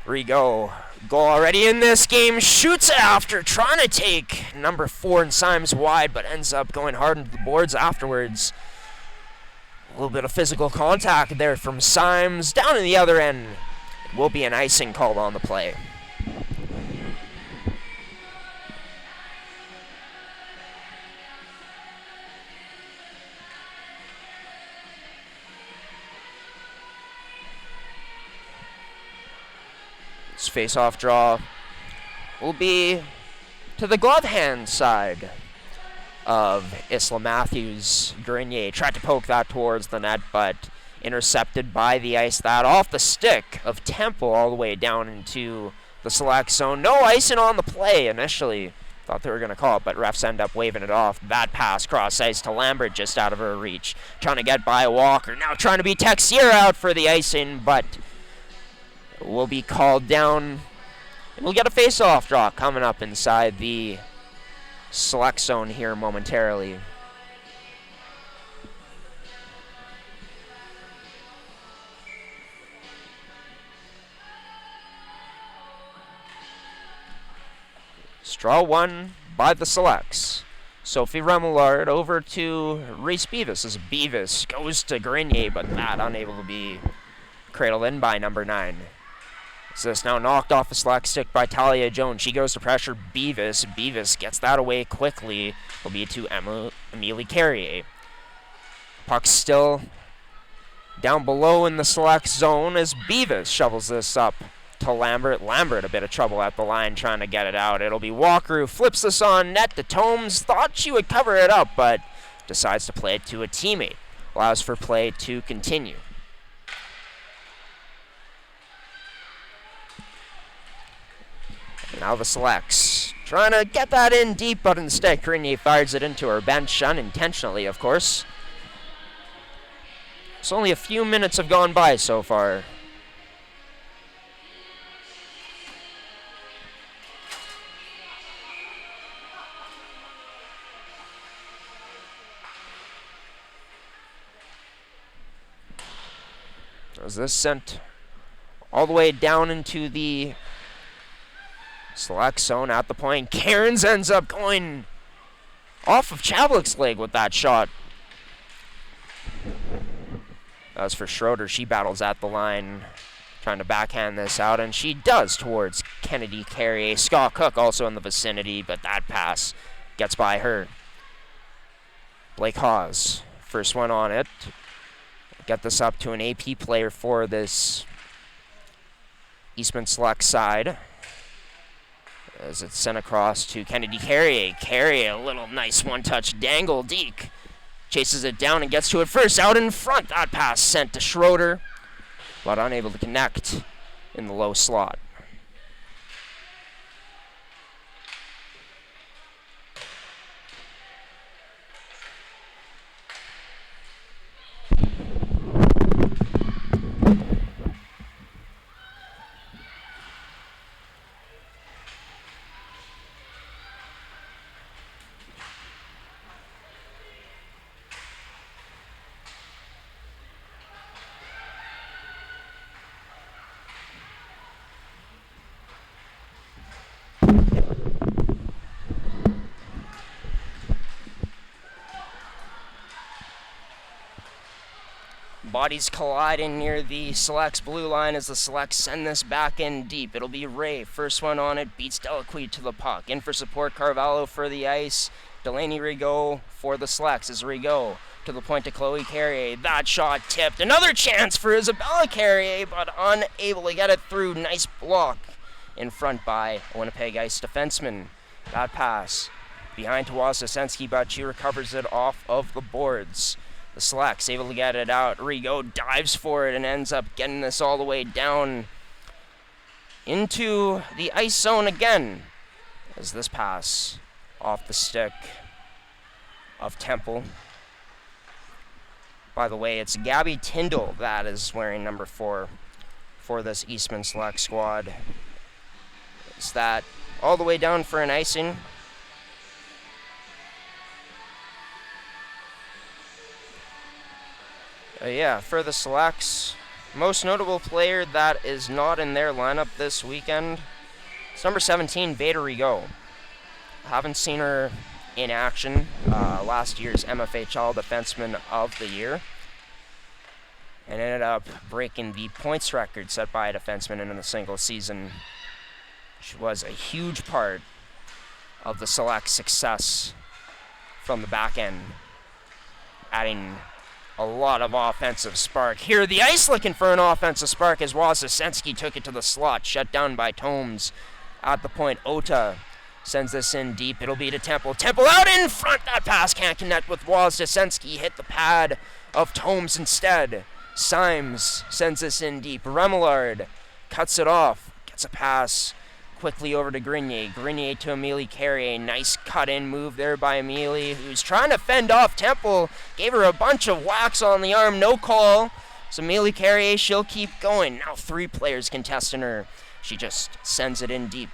Rigo, goal already in this game, shoots after trying to take number 4 and Symes wide, but ends up going hard into the boards afterwards. A little bit of physical contact there from Symes. Down in the other end, it will be an icing called on the play. This face-off draw will be to the glove hand side of Isla Matthews. Grenier tried to poke that towards the net, but intercepted by the ice. That off the stick of Temple all the way down into the select zone. No icing on the play initially. Thought they were going to call it, but refs end up waving it off. That pass cross ice to Lambert just out of her reach. Trying to get by Walker. Now trying to be Texier out for the icing, but will be called down. And we'll get a face-off draw coming up inside the select zone here momentarily. Straw one by the selects. Sophie Remillard over to Reese Beavis as Beavis goes to Grenier, but that unable to be cradled in by number 9. So this now knocked off the select stick by Talia Jones. She goes to pressure Beavis. Beavis gets that away quickly. Will be to Amelie Carrier. Puck still down below in the select zone as Beavis shovels this up to Lambert. Lambert a bit of trouble at the line trying to get it out. It'll be Walker who flips this on net to Tomes. Thought she would cover it up, but decides to play it to a teammate. Allows for play to continue. Now the selects trying to get that in deep, but instead Grenier fires it into her bench, unintentionally, of course. It's only a few minutes have gone by so far. As this sent all the way down into the select zone at the point. Cairns ends up going off of Chavlik's leg with that shot. As for Schroeder, she battles at the line, trying to backhand this out, and she does towards Kennedy Carrier. Scott Cook also in the vicinity, but that pass gets by her. Blake Hawes, first one on it. Get this up to an AP player for this Eastman select side. As it's sent across to Kennedy Carrier. Carrier, a little nice one-touch dangle. Deke chases it down and gets to it first. Out in front, that pass sent to Schroeder, but unable to connect in the low slot. Bodies colliding near the Select's blue line as the Selects send this back in deep. It'll be Ray, first one on it, beats Delaquid to the puck. In for support, Carvalho for the ice. Delaney Rigaud for the Selects as Rigaud to the point to Chloe Carrier. That shot tipped. Another chance for Isabella Carrier, but unable to get it through. Nice block in front by Winnipeg Ice defenseman. That pass behind to Wozniacki, but she recovers it off of the boards. The Selects able to get it out. Rigaud dives for it and ends up getting this all the way down into the ice zone again. As this pass off the stick of Temple. By the way, it's Gabby Tyndall that is wearing number 4 for this Eastman Select squad. Is that all the way down for an icing? Yeah, for the Selects, most notable player that is not in their lineup this weekend, it's number 17, Veda Rigaud. Haven't seen her in action. Last year's MFHL Defenseman of the Year. And ended up breaking the points record set by a defenseman in a single season. She was a huge part of the Select success from the back end, adding a lot of offensive spark. Here, the ice looking for an offensive spark as Wozniacki took it to the slot, shut down by Tomes. At the point, Ota sends this in deep. It'll be to Temple. Temple out in front. That pass can't connect with Wozniacki. Hit the pad of Tomes instead. Symes sends this in deep. Remillard cuts it off. Gets a pass quickly over to Grenier. Grenier to Amelie Carrier. Nice cut-in move there by Amelie, who's trying to fend off Temple. Gave her a bunch of whacks on the arm. No call. So Amelie Carrier, she'll keep going. Now 3 players contesting her. She just sends it in deep.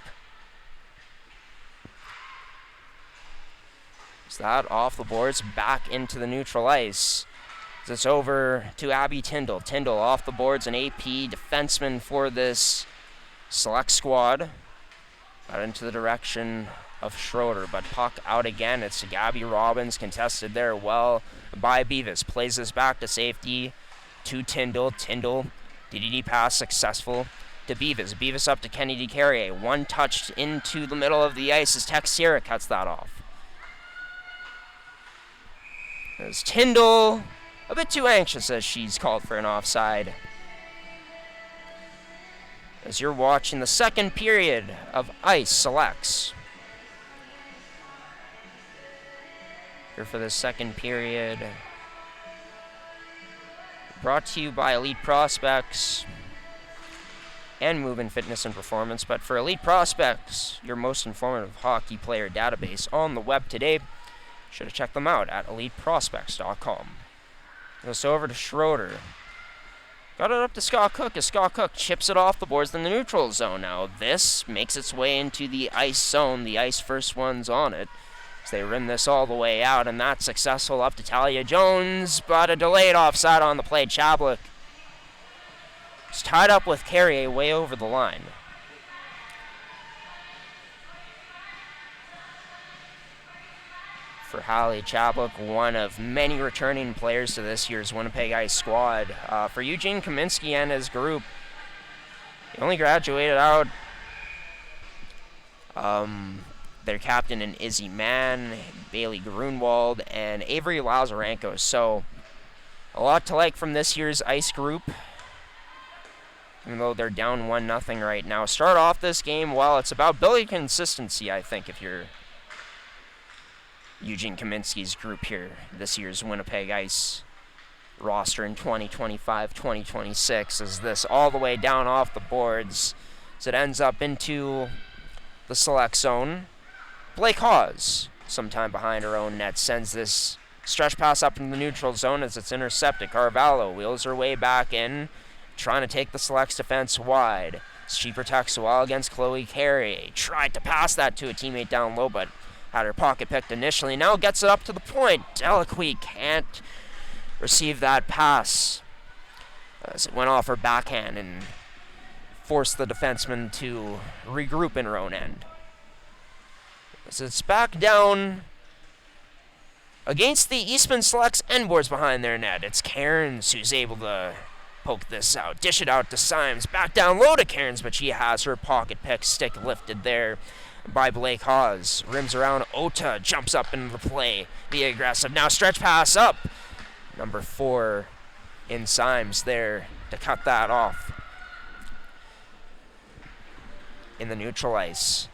So that off the boards, back into the neutral ice. It's over to Abby Tyndall. Tyndall off the boards, an AP defenseman for this Select squad. Out into the direction of Schroeder, but puck out again. It's Gabby Robbins, contested there well by Beavis. Plays this back to safety to Tyndall. Tyndall, DDD pass successful to Beavis. Beavis up to Kennedy Carrier. One touched into the middle of the ice as Texiera cuts that off. There's Tyndall, a bit too anxious as she's called for an offside. As you're watching the second period of Ice Selects. Here for the second period. Brought to you by Elite Prospects and Move in Fitness and Performance. But for Elite Prospects, your most informative hockey player database on the web today, should have checked them out at eliteprospects.com. Goes over to Schroeder. Got it up to Scott Cook as Scott Cook chips it off the boards in the neutral zone. Now this makes its way into the ice zone. The ice first one's on it. As they rim this all the way out, and that's successful up to Talia Jones, but a delayed offside on the play. Chablik is tied up with Carrier way over the line. For Hallie Chablik, one of many returning players to this year's Winnipeg Ice squad. For Eugene Kaminsky and his group, he only graduated out. Their captain in Izzy Mann, Bailey Grunwald, and Avery Lazarenko. So, a lot to like from this year's Ice group, even though they're down 1-0 right now. Start off this game well. It's about building consistency, I think, if you're Eugene Kaminsky's group here, this year's Winnipeg Ice roster in 2025-2026, as this all the way down off the boards as it ends up into the Select zone. Blake Hawes, sometime behind her own net, sends this stretch pass up into the neutral zone as it's intercepted. Carvalho wheels her way back in, trying to take the Select's defense wide. She protects well against Chloe Carrier. Tried to pass that to a teammate down low, but had her pocket picked initially. Now gets it up to the point. Delaquid can't receive that pass as it went off her backhand and forced the defenseman to regroup in her own end. As it's back down against the Eastman Selects end boards behind their net. It's Cairns who's able to poke this out, dish it out to Symes, back down low to Cairns, but she has her pocket pick stick lifted there by Blake Hawes. Rims around, Ota jumps up into the play, be aggressive, now stretch pass up. Number 4 in Symes there to cut that off. In the neutral ice,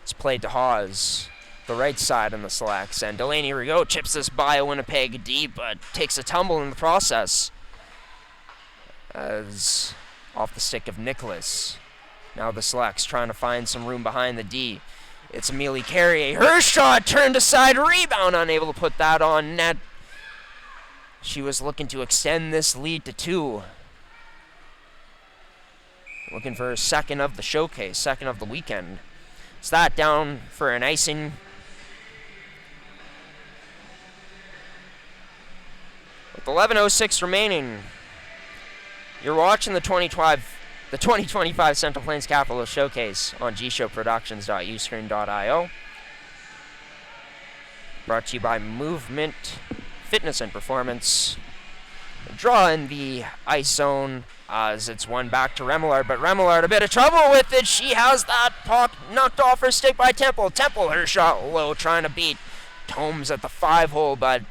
it's played to Hawes, the right side on the Selects, and Delaney Rigaud chips this by Winnipeg deep, but takes a tumble in the process. As off the stick of Nicholas. Now the Selects trying to find some room behind the D. It's Amelie Carrier. Her shot turned aside, rebound, unable to put that on net. She was looking to extend this lead to 2. Looking for her second of the showcase, second of the weekend. It's that down for an icing. With 11:06 remaining, you're watching the 2025 Central Plains Capital Showcase on gshowproductions.uscreen.io. Brought to you by Movement Fitness and Performance. Draw in the ice zone as it's one back to Remillard, but Remillard a bit of trouble with it. She has that puck knocked off her stick by Temple. Temple, her shot low, trying to beat Tomes at the 5-hole, but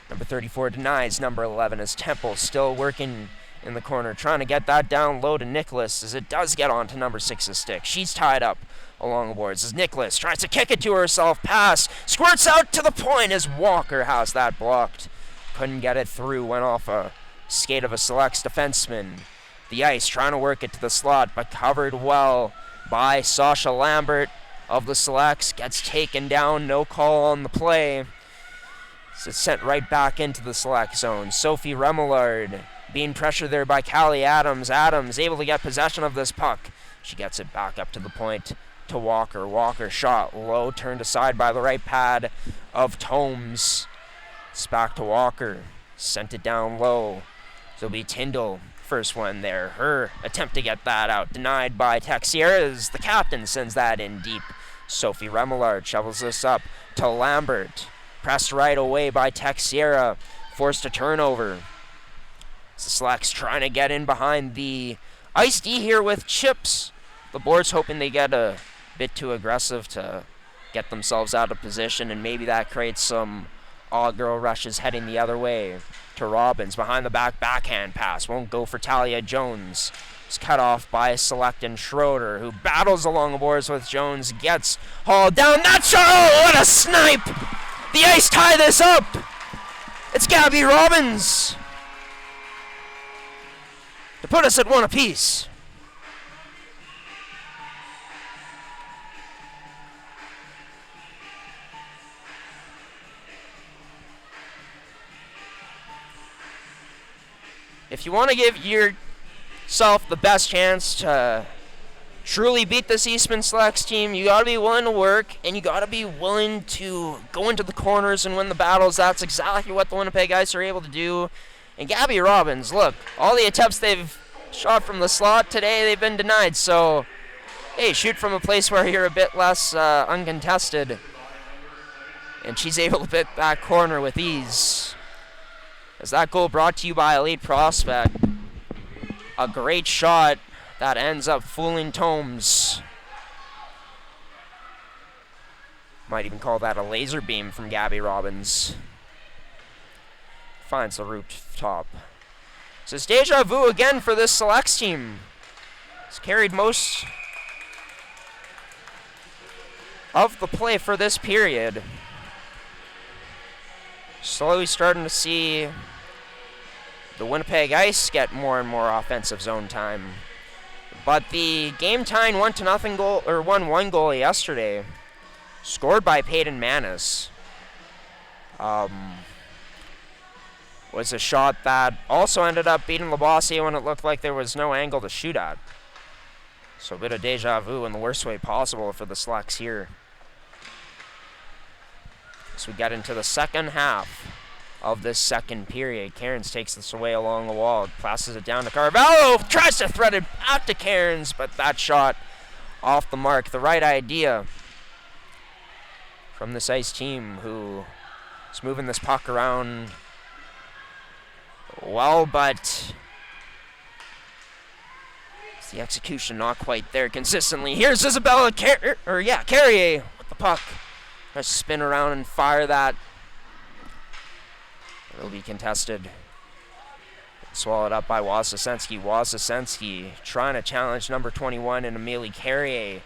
number 34 denies. Number 11 is Temple, still working in the corner, trying to get that down low to Nicholas as it does get onto number 6's stick. She's tied up along the boards as Nicholas tries to kick it to herself. Pass, squirts out to the point as Walker has that blocked. Couldn't get it through, went off a skate of a Selects defenseman. The ice trying to work it to the slot, but covered well by Sasha Lambert of the Selects. Gets taken down, no call on the play. So it's sent right back into the Select zone. Sophie Remillard being pressured there by Callie Adams. Adams able to get possession of this puck. She gets it back up to the point to Walker. Walker shot low, turned aside by the right pad of Tomes. It's back to Walker. Sent it down low. So it'll be Tyndall, first one there. Her attempt to get that out denied by Texiera as the captain sends that in deep. Sophie Remillard shovels this up to Lambert. Pressed right away by Texiera. Forced a turnover. The Selects trying to get in behind the Ice D here with chips. The board's hoping they get a bit too aggressive to get themselves out of position, and maybe that creates some all-girl rushes heading the other way to Robbins. Behind the back, backhand pass. Won't go for Talia Jones. It's cut off by Select and Schroeder, who battles along the boards with Jones. Gets hauled down. That shot! Oh, what a snipe! The Ice tie this up! It's Gabby Robbins to put us at 1 apiece. If you want to give yourself the best chance to truly beat this Eastman Selects team, you got to be willing to work, and you got to be willing to go into the corners and win the battles. That's exactly what the Winnipeg Ice are able to do. And Gabby Robbins, look, all the attempts they've shot from the slot today, they've been denied. So, hey, shoot from a place where you're a bit less uncontested. And she's able to hit that corner with ease. As that goal brought to you by Elite Prospect. A great shot that ends up fooling Tomes. Might even call that a laser beam from Gabby Robbins. Finds the rooftop. So it's deja vu again for this Selects team. It's carried most of the play for this period. Slowly starting to see the Winnipeg Ice get more and more offensive zone time. But the game-tying 1-0 goal, or 1-1 goal yesterday, scored by Peyton Manis, was a shot that also ended up beating Labossiere when it looked like there was no angle to shoot at. So a bit of deja vu in the worst way possible for the Selects here. As we get into the second half of this second period, Cairns takes this away along the wall, passes it down to Carvalho, tries to thread it out to Cairns, but that shot off the mark. The right idea from this Ice team, who He's moving this puck around well, but the execution not quite there consistently. Here's Isabella Carrier with the puck. Tries to spin around and fire that. It'll be contested. Swallowed up by Wasosensky. Wasosensky trying to challenge number 21 and Amelie Carrier.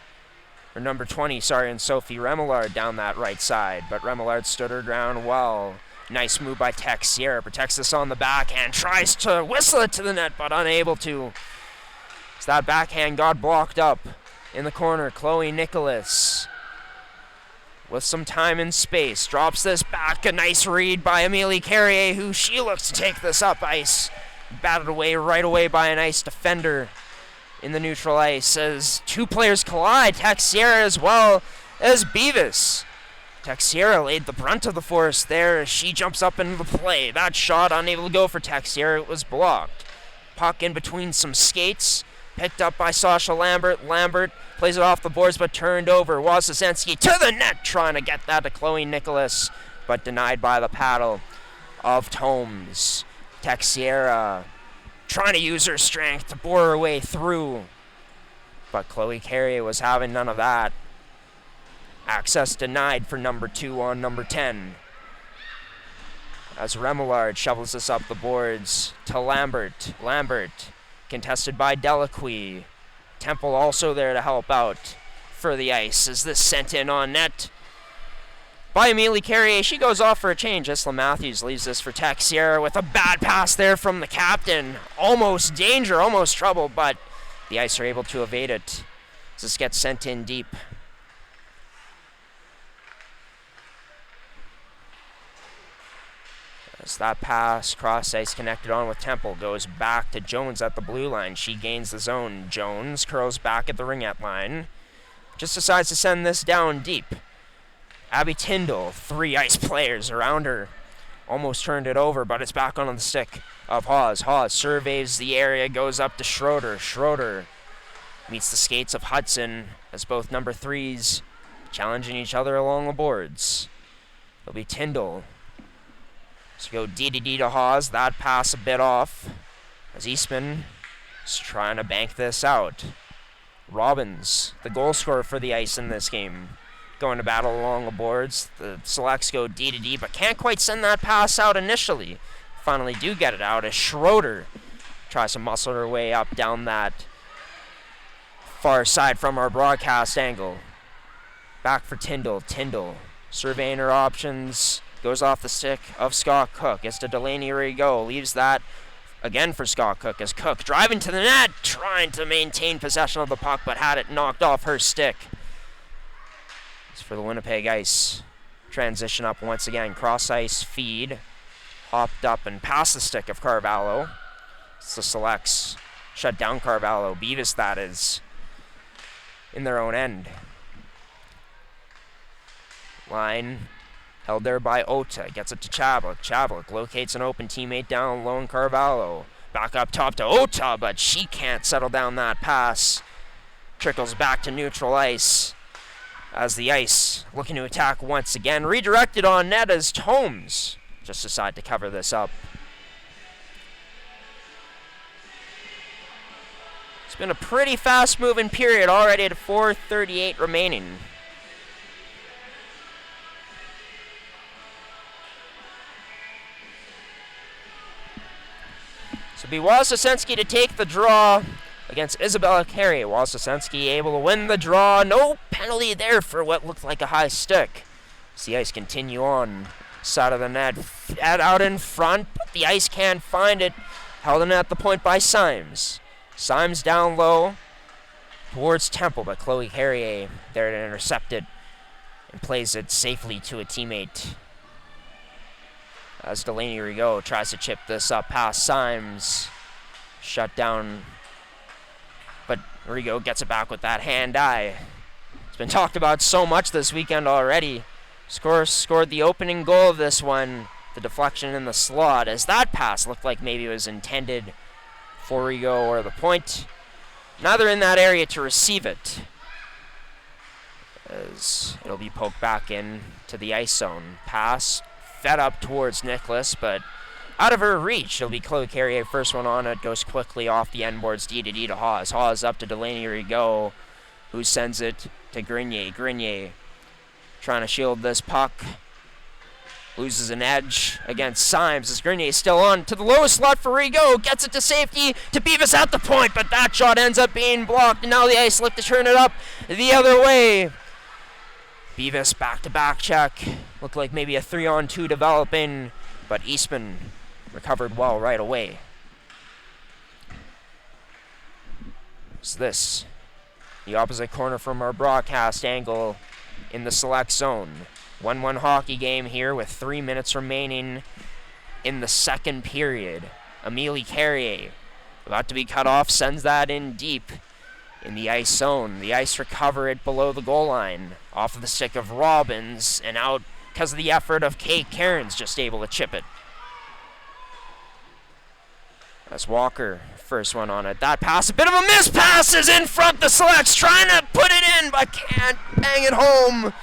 Or number 20, and Sophie Remillard down that right side. But Remillard stood her ground well. Nice move by Texiera. Protects this on the backhand. Tries to whistle it to the net, but unable to. As that backhand got blocked up in the corner. Chloe Nicholas, with some time and space, drops this back. A nice read by Amelie Carrier, who she looks to take this up ice. Batted away right away by a nice defender in the neutral ice as two players collide. Texiera as well as Beavis. Texiera laid the brunt of the force there as she jumps up into the play. That shot unable to go for Texiera. It was blocked. Puck in between some skates. Picked up by Sasha Lambert. Lambert plays it off the boards but turned over. Wasosensky to the net, trying to get that to Chloe Nicholas, but denied by the paddle of Tomes. Texiera trying to use her strength to bore her way through, but Chloe Carrier was having none of that. Access denied for number 2 on number 10. As Remillard shovels this up the boards to Lambert. Lambert contested by Delacqui. Temple also there to help out for the ice. As this sent in on net by Amelie Carrier. She goes off for a change. Isla Matthews leaves this for Texiera with a bad pass there from the captain. Almost danger, almost trouble, but the Ice are able to evade it as this gets sent in deep. As that pass, cross ice connected on with Temple, goes back to Jones at the blue line. She gains the zone. Jones curls back at the ringette line. Just decides to send this down deep. Abby Tyndall, 3 ice players around her. Almost turned it over, but it's back on the stick of Hawes. Hawes surveys the area, goes up to Schroeder. Schroeder meets the skates of Hudson as both number 3s challenging each other along the boards. It'll be Tyndall. So go DDD to Hawes. That pass a bit off as Eastman is trying to bank this out. Robbins, the goal scorer for the Ice in this game, going to battle along the boards. The Selects go D-to-D, but can't quite send that pass out initially. Finally do get it out as Schroeder tries to muscle her way up down that far side from our broadcast angle. Back for Tyndall. Tyndall surveying her options. Goes off the stick of Scott Cook. Gets to Delaney Rigaud. Leaves that again for Scott Cook as Cook driving to the net, trying to maintain possession of the puck, but had it knocked off her stick. It's for the Winnipeg Ice. Transition up once again. Cross ice feed. Hopped up and past the stick of Carvalho. It's the Selects. Shut down Carvalho. Beavis, that is, in their own end. Line held there by Ota. Gets it to Chavlik. Chavlik locates an open teammate down low in Carvalho. Back up top to Ota, but she can't settle down that pass. Trickles back to neutral ice as the Ice looking to attack once again. Redirected on net as Tomes just decide to cover this up. It's been a pretty fast-moving period already at 4:38 remaining. So it'll be Wasosensky to take the draw against Isabella Carey. Wasosensky able to win the draw. No penalty there for what looked like a high stick. As the Ice continue on. Side of the net. Out in front, but the Ice can't find it. Held in at the point by Symes. Symes down low towards Temple, but Chloe Carrier there to intercept it and plays it safely to a teammate. As Delaney Rigaud tries to chip this up past Symes. Shut down, but Rigaud gets it back with that hand-eye. It's been talked about so much this weekend already. Scored the opening goal of this one. The deflection in the slot, as that pass looked like maybe it was intended for Rigaud or the point. Neither in that area to receive it, as it'll be poked back in to the ice zone. Pass fed up towards Nicholas, but out of her reach. It'll be Chloe Carrier, first one on it, goes quickly off the end boards, D to Hawes. Hawes up to Delaney Rigaud, who sends it to Grenier. Grenier trying to shield this puck. Loses an edge against Symes as Grenier still on to the lowest slot for Rigaud. Gets it to safety to Beavis at the point, but that shot ends up being blocked. And now the ice look to turn it up the other way. Beavis back-to-back check. Looked like maybe a 3-on-2 developing, but Eastman recovered well right away. So this, the opposite corner from our broadcast angle in the select zone. 1-1 hockey game here with 3 minutes remaining in the second period. Amelie Carrier about to be cut off, sends that in deep in the ice zone. The ice recover it below the goal line off of the stick of Robbins and out because of the effort of Kate Cairns, just able to chip it. That's Walker, first one on it. That pass, a bit of a miss pass is in front. The Selects trying to put it in, but can't bang it home.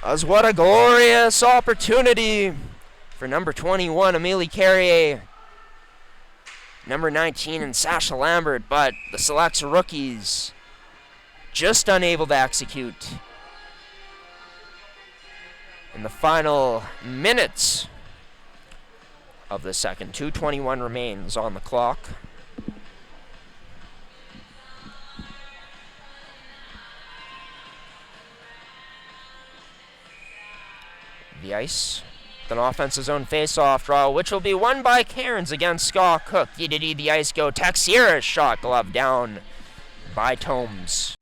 As what a glorious opportunity for number 21, Amelie Carrier. Number 19, and Sasha Lambert, but the Selects rookies just unable to execute. In the final minutes of the second, 2:21 remains on the clock. The ice, with an offensive zone face-off draw, which will be won by Cairns against Scott Cook. The ice go. Texiera shot glove down by Tomes.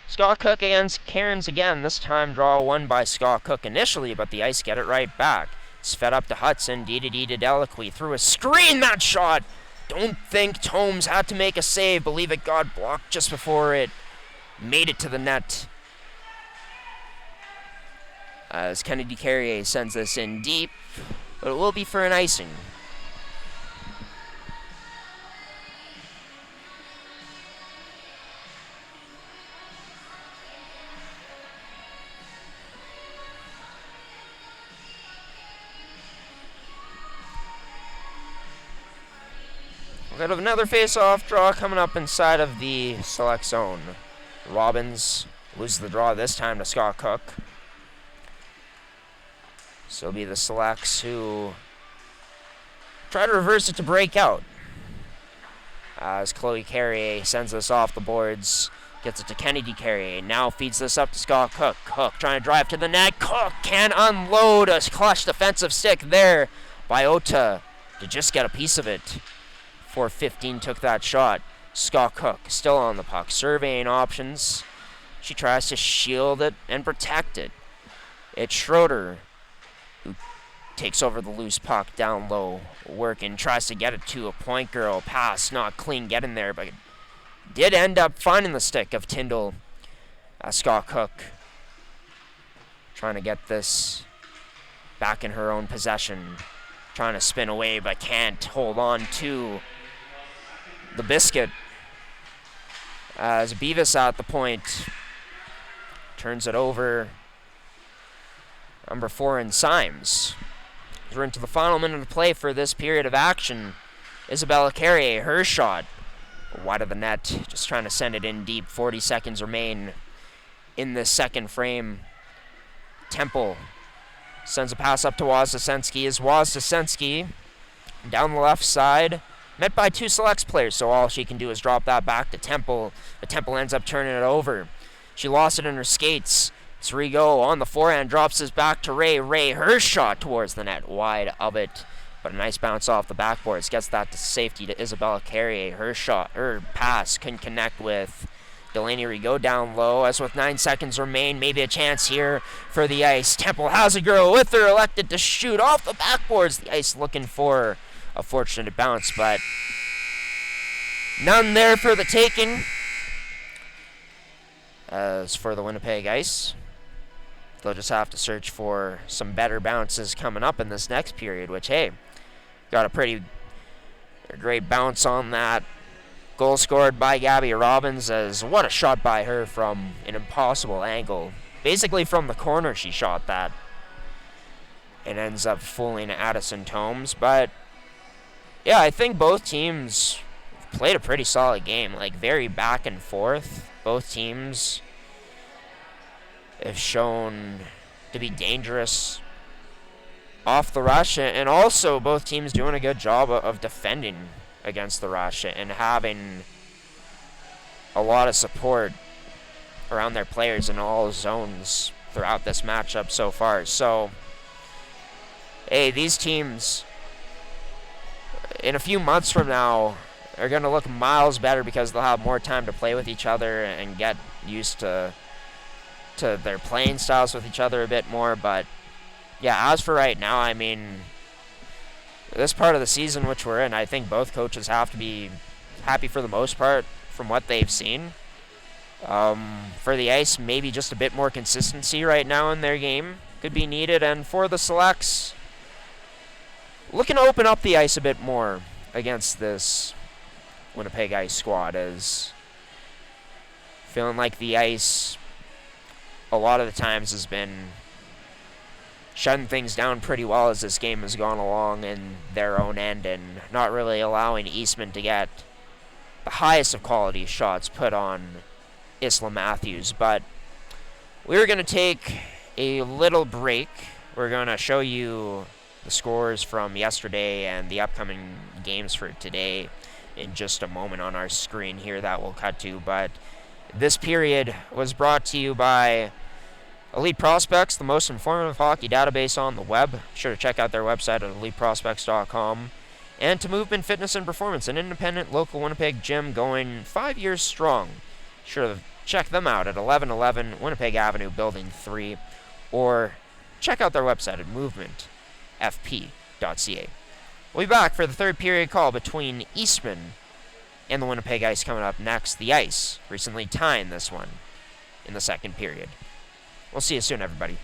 Scott Cook against Cairns again. This time draw won by Scott Cook initially, but the ice get it right back. It's fed up to Hudson. D to Delaquie through a screen. That shot. Don't think Tomes had to make a save. Believe it got blocked just before it made it to the net. As Kennedy Carrier sends this in deep, but it will be for an icing. We have another face-off draw coming up inside of the select zone. Robbins loses the draw this time to Scott Cook. So it'll be the Selects who try to reverse it to break out. As Chloe Carrier sends this off the boards, gets it to Kennedy Carrier, now feeds this up to Scott Cook. Cook trying to drive to the net. Cook can unload a clutch defensive stick there by Ota to just get a piece of it. 4:15 took that shot. Scott Cook still on the puck, surveying options. She tries to shield it and protect it. It's Schroeder who takes over the loose puck down low, working, tries to get it to a point girl. Pass, not clean, get in there, but it did end up finding the stick of Tyndall. Scott Cook trying to get this back in her own possession. Trying to spin away, but can't hold on to the biscuit. As Beavis at the point turns it over. Number 4 in Symes. We're into the final minute of play for this period of action. Isabella Carrier, her shot wide of the net, just trying to send it in deep. 40 seconds remain in this second frame. Temple sends a pass up to Wozdesensky. As Wozdesensky down the left side, met by 2 Selects players, so all she can do is drop that back to Temple. But Temple ends up turning it over. She lost it in her skates. It's Rigaud on the forehand, drops this back to Ray. Ray, her shot towards the net, wide of it. But a nice bounce off the backboards. Gets that to safety to Isabella Carrier. Her pass couldn't connect with Delaney Rigaud down low. As with 9 seconds remain, maybe a chance here for the ice. Temple has a girl with her, elected to shoot off the backboards. The ice looking for a fortunate bounce, but none there for the taking. As for the Winnipeg Ice, they'll just have to search for some better bounces coming up in this next period, which, hey, got a pretty great bounce on that goal scored by Gabby Robbins. As what a shot by her from an impossible angle. Basically from the corner she shot that. It ends up fooling Addison Tomes. But, yeah, I think both teams played a pretty solid game. Like, very back and forth. Both teams have shown to be dangerous off the rush, and also both teams doing a good job of defending against the rush and having a lot of support around their players in all zones throughout this matchup so far. So, hey, these teams in a few months from now are going to look miles better because they'll have more time to play with each other and get used to their playing styles with each other a bit more. But yeah, as for right now, I mean, this part of the season which we're in, I think both coaches have to be happy for the most part from what they've seen. For the Ice, maybe just a bit more consistency right now in their game could be needed. And for the Selects, looking to open up the ice a bit more against this Winnipeg Ice squad, as feeling like the Ice a lot of the times has been shutting things down pretty well as this game has gone along in their own end and not really allowing Eastman to get the highest of quality shots put on Isla Matthews. But we're going to take a little break. We're going to show you the scores from yesterday and the upcoming games for today in just a moment on our screen here that we'll cut to. But this period was brought to you by Elite Prospects, the most informative hockey database on the web. Be sure to check out their website at eliteprospects.com. And to Movement Fitness and Performance, an independent local Winnipeg gym going 5 years strong. Be sure to check them out at 1111 Winnipeg Avenue, Building 3, or check out their website at movementfp.ca. We'll be back for the third period call between Eastman and the Winnipeg Ice coming up next. The Ice recently tying this one in the second period. We'll see you soon, everybody.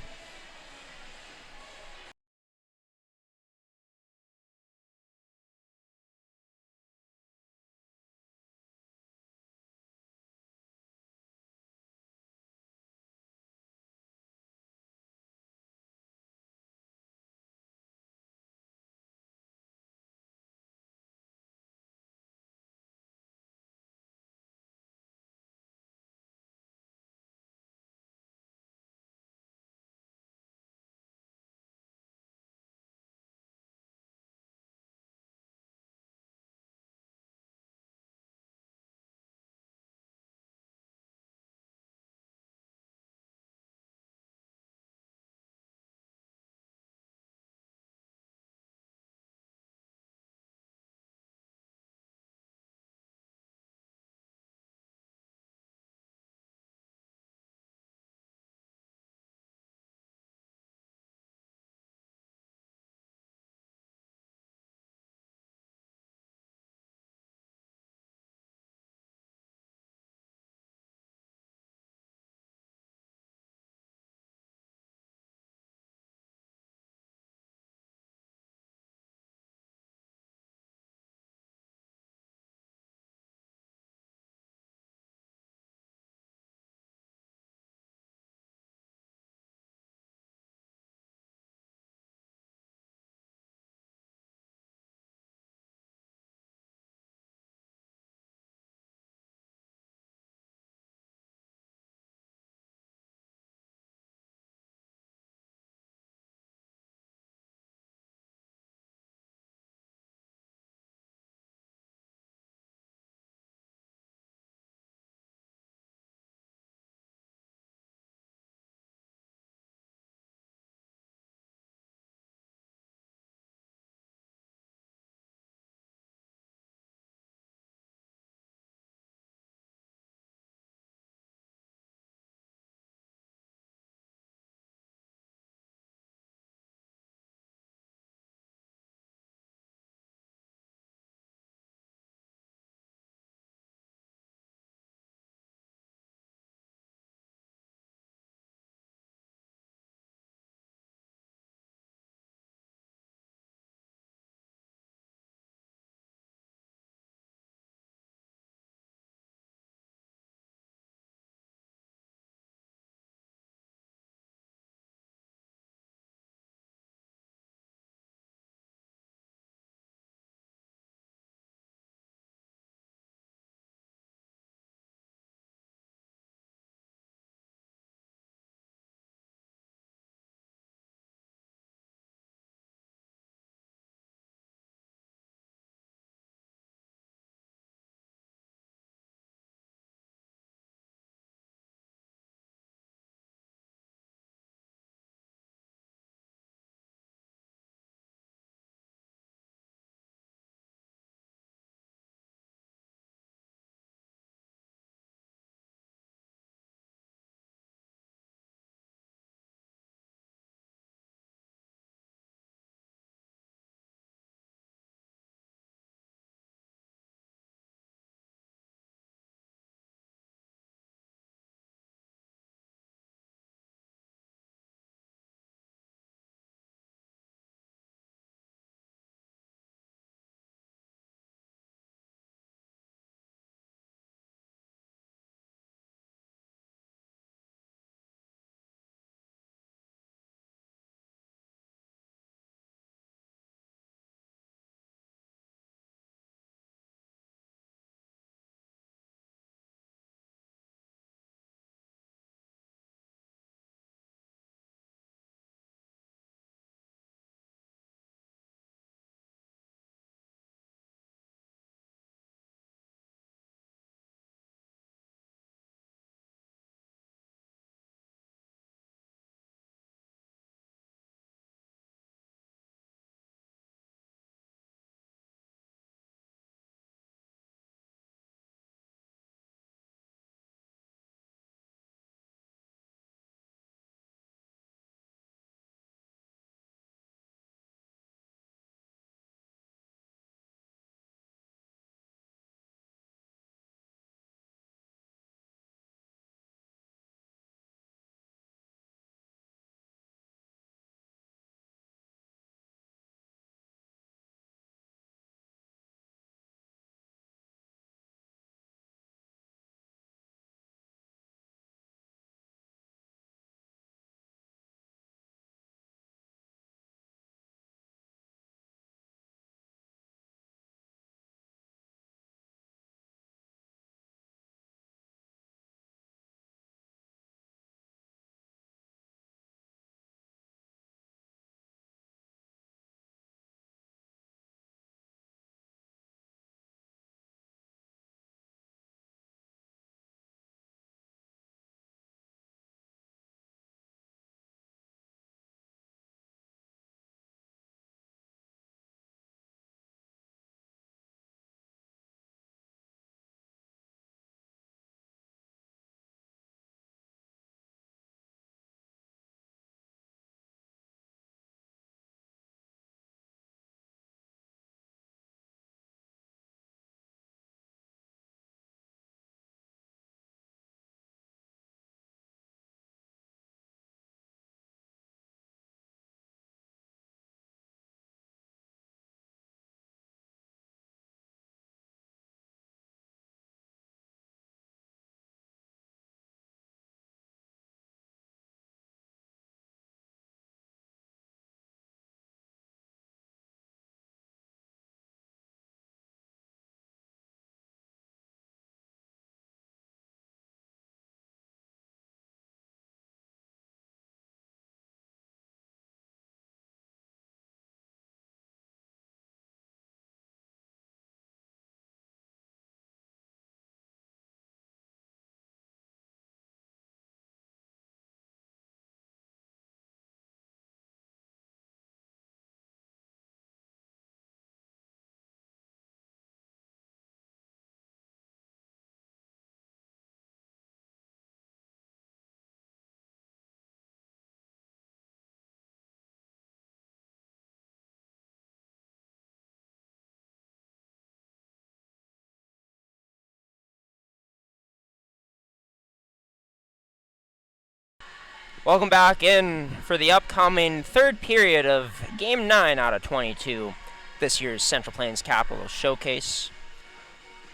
Welcome back in for the upcoming third period of Game 9 out of 22, this year's Central Plains Capital Showcase.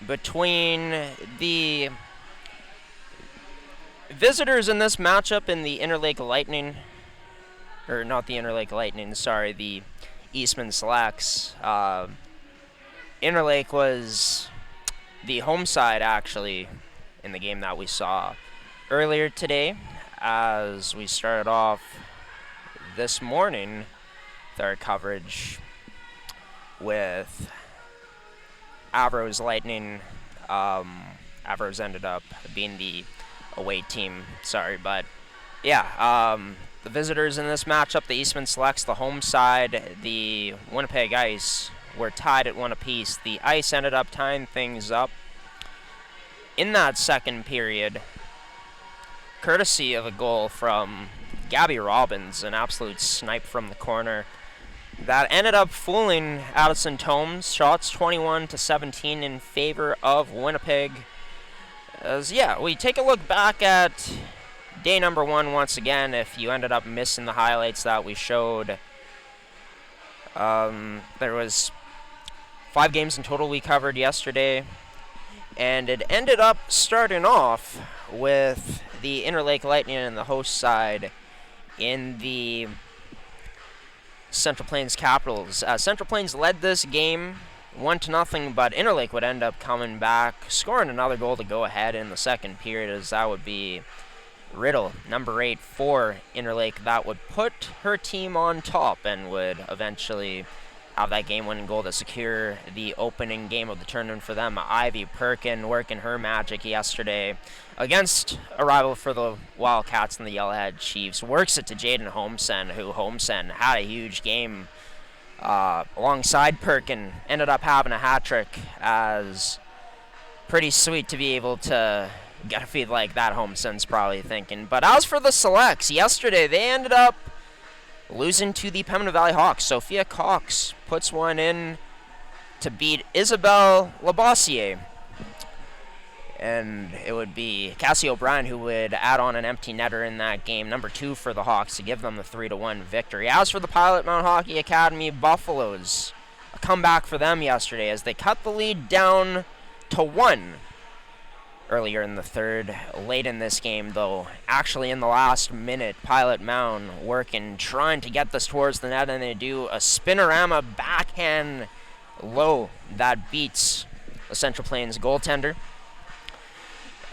Between the visitors in this matchup in the Interlake Lightning, or not the Interlake Lightning, sorry, the Eastman Selects. Interlake was the home side, actually, in the game that we saw earlier today, as we started off this morning with our coverage with Avro's Lightning. Avro's ended up being the away team, sorry, but yeah, the visitors in this matchup, the Eastman Selects, the home side, the Winnipeg Ice, were tied at 1 apiece. The Ice ended up tying things up in that second period, courtesy of a goal from Gabby Robbins, an absolute snipe from the corner that ended up fooling Addison Tomes. Shots 21-17 in favor of Winnipeg. As we take a look back at day number 1 once again. If you ended up missing the highlights that we showed, there was 5 games in total we covered yesterday, and it ended up starting off with the Interlake Lightning and the host side in the Central Plains Capitals. Central Plains led this game 1-0, but Interlake would end up coming back, scoring another goal to go ahead in the second period, as that would be Riddle, number 8 for Interlake, that would put her team on top and would eventually have that game-winning goal to secure the opening game of the tournament for them. Ivy Perkin working her magic yesterday against a rival for the Wildcats and the Yellowhead Chiefs. Works it to Jaden Homesen, who Homesen had a huge game alongside Perkin. Ended up having a hat-trick, as pretty sweet to be able to get a feed like that, Homesen's probably thinking. But as for the Selects, yesterday they ended up losing to the Pembina Valley Hawks. Sophia Cox puts one in to beat Isabelle Labossiere. And it would be Cassie O'Brien who would add on an empty netter in that game, number 2 for the Hawks, to give them the 3-1 victory. As for the Pilot Mountain Hockey Academy Buffaloes, a comeback for them yesterday as they cut the lead down to 1 earlier in the third. Late in this game, though, actually in the last minute, Pilot Mountain working, trying to get this towards the net, and they do a spinorama backhand low that beats the Central Plains goaltender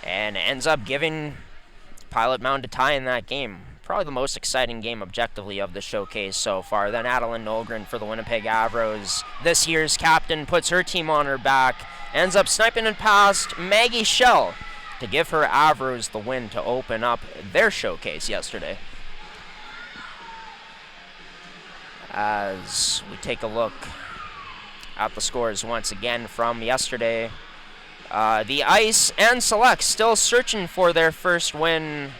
and ends up giving Pilot Mountain to tie in that game. Probably the most exciting game objectively of the showcase so far. Then Adeline Nolgren for the Winnipeg Avros, this year's captain, puts her team on her back, ends up sniping and past Maggie Schell to give her Avros the win to open up their showcase yesterday. As we take a look at the scores once again from yesterday, the Ice and Select still searching for their first win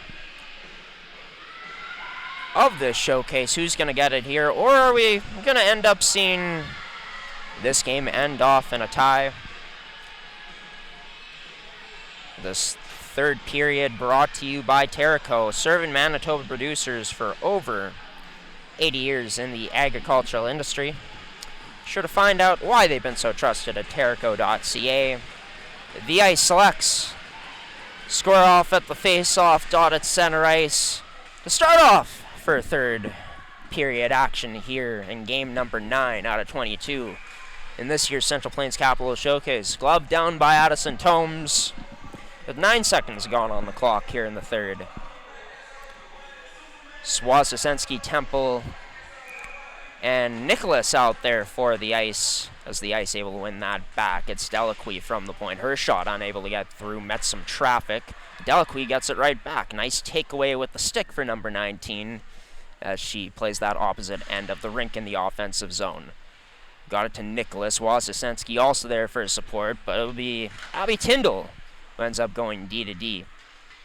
of this showcase. Who's going to get it here? Or are we going to end up seeing this game end off in a tie? This third period brought to you by Terraco, serving Manitoba producers for over 80 years in the agricultural industry. Sure to find out why they've been so trusted at terraco.ca. The Ice Selects score off at the face-off dot at center ice to start off for third period action here in game number 9 out of 22 in this year's Central Plains Capital Showcase. Glove down by Addison Tomes with 9 seconds gone on the clock here in the third. Swazesensky, Temple, and Nicholas out there for the Ice, as the Ice able to win that back. It's Delacqui from the point. Her shot unable to get through, met some traffic. Delacqui gets it right back. Nice takeaway with the stick for number 19 as she plays that opposite end of the rink in the offensive zone. Got it to Nicholas. Wasisensky also there for his support, but it'll be Abby Tyndall who ends up going D to D.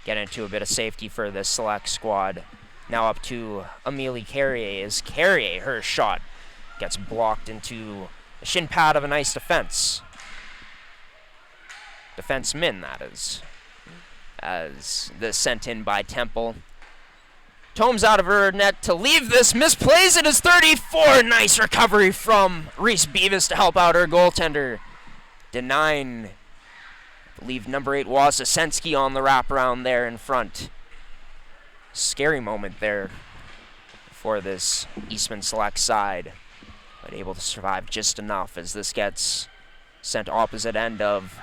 Get into a bit of safety for this Select squad. Now up to Amelie Carrier, as Carrier, her shot gets blocked into the shin pad of a nice defense. Defenseman, that is. As this sent in by Temple. Tomes out of her net to leave this. Misplays it as 34. Nice recovery from Reese Beavis to help out her goaltender. Denine. Leave number 8 Wasisensky on the wraparound there in front. Scary moment there for this Eastman Select side. But able to survive just enough as this gets sent opposite end of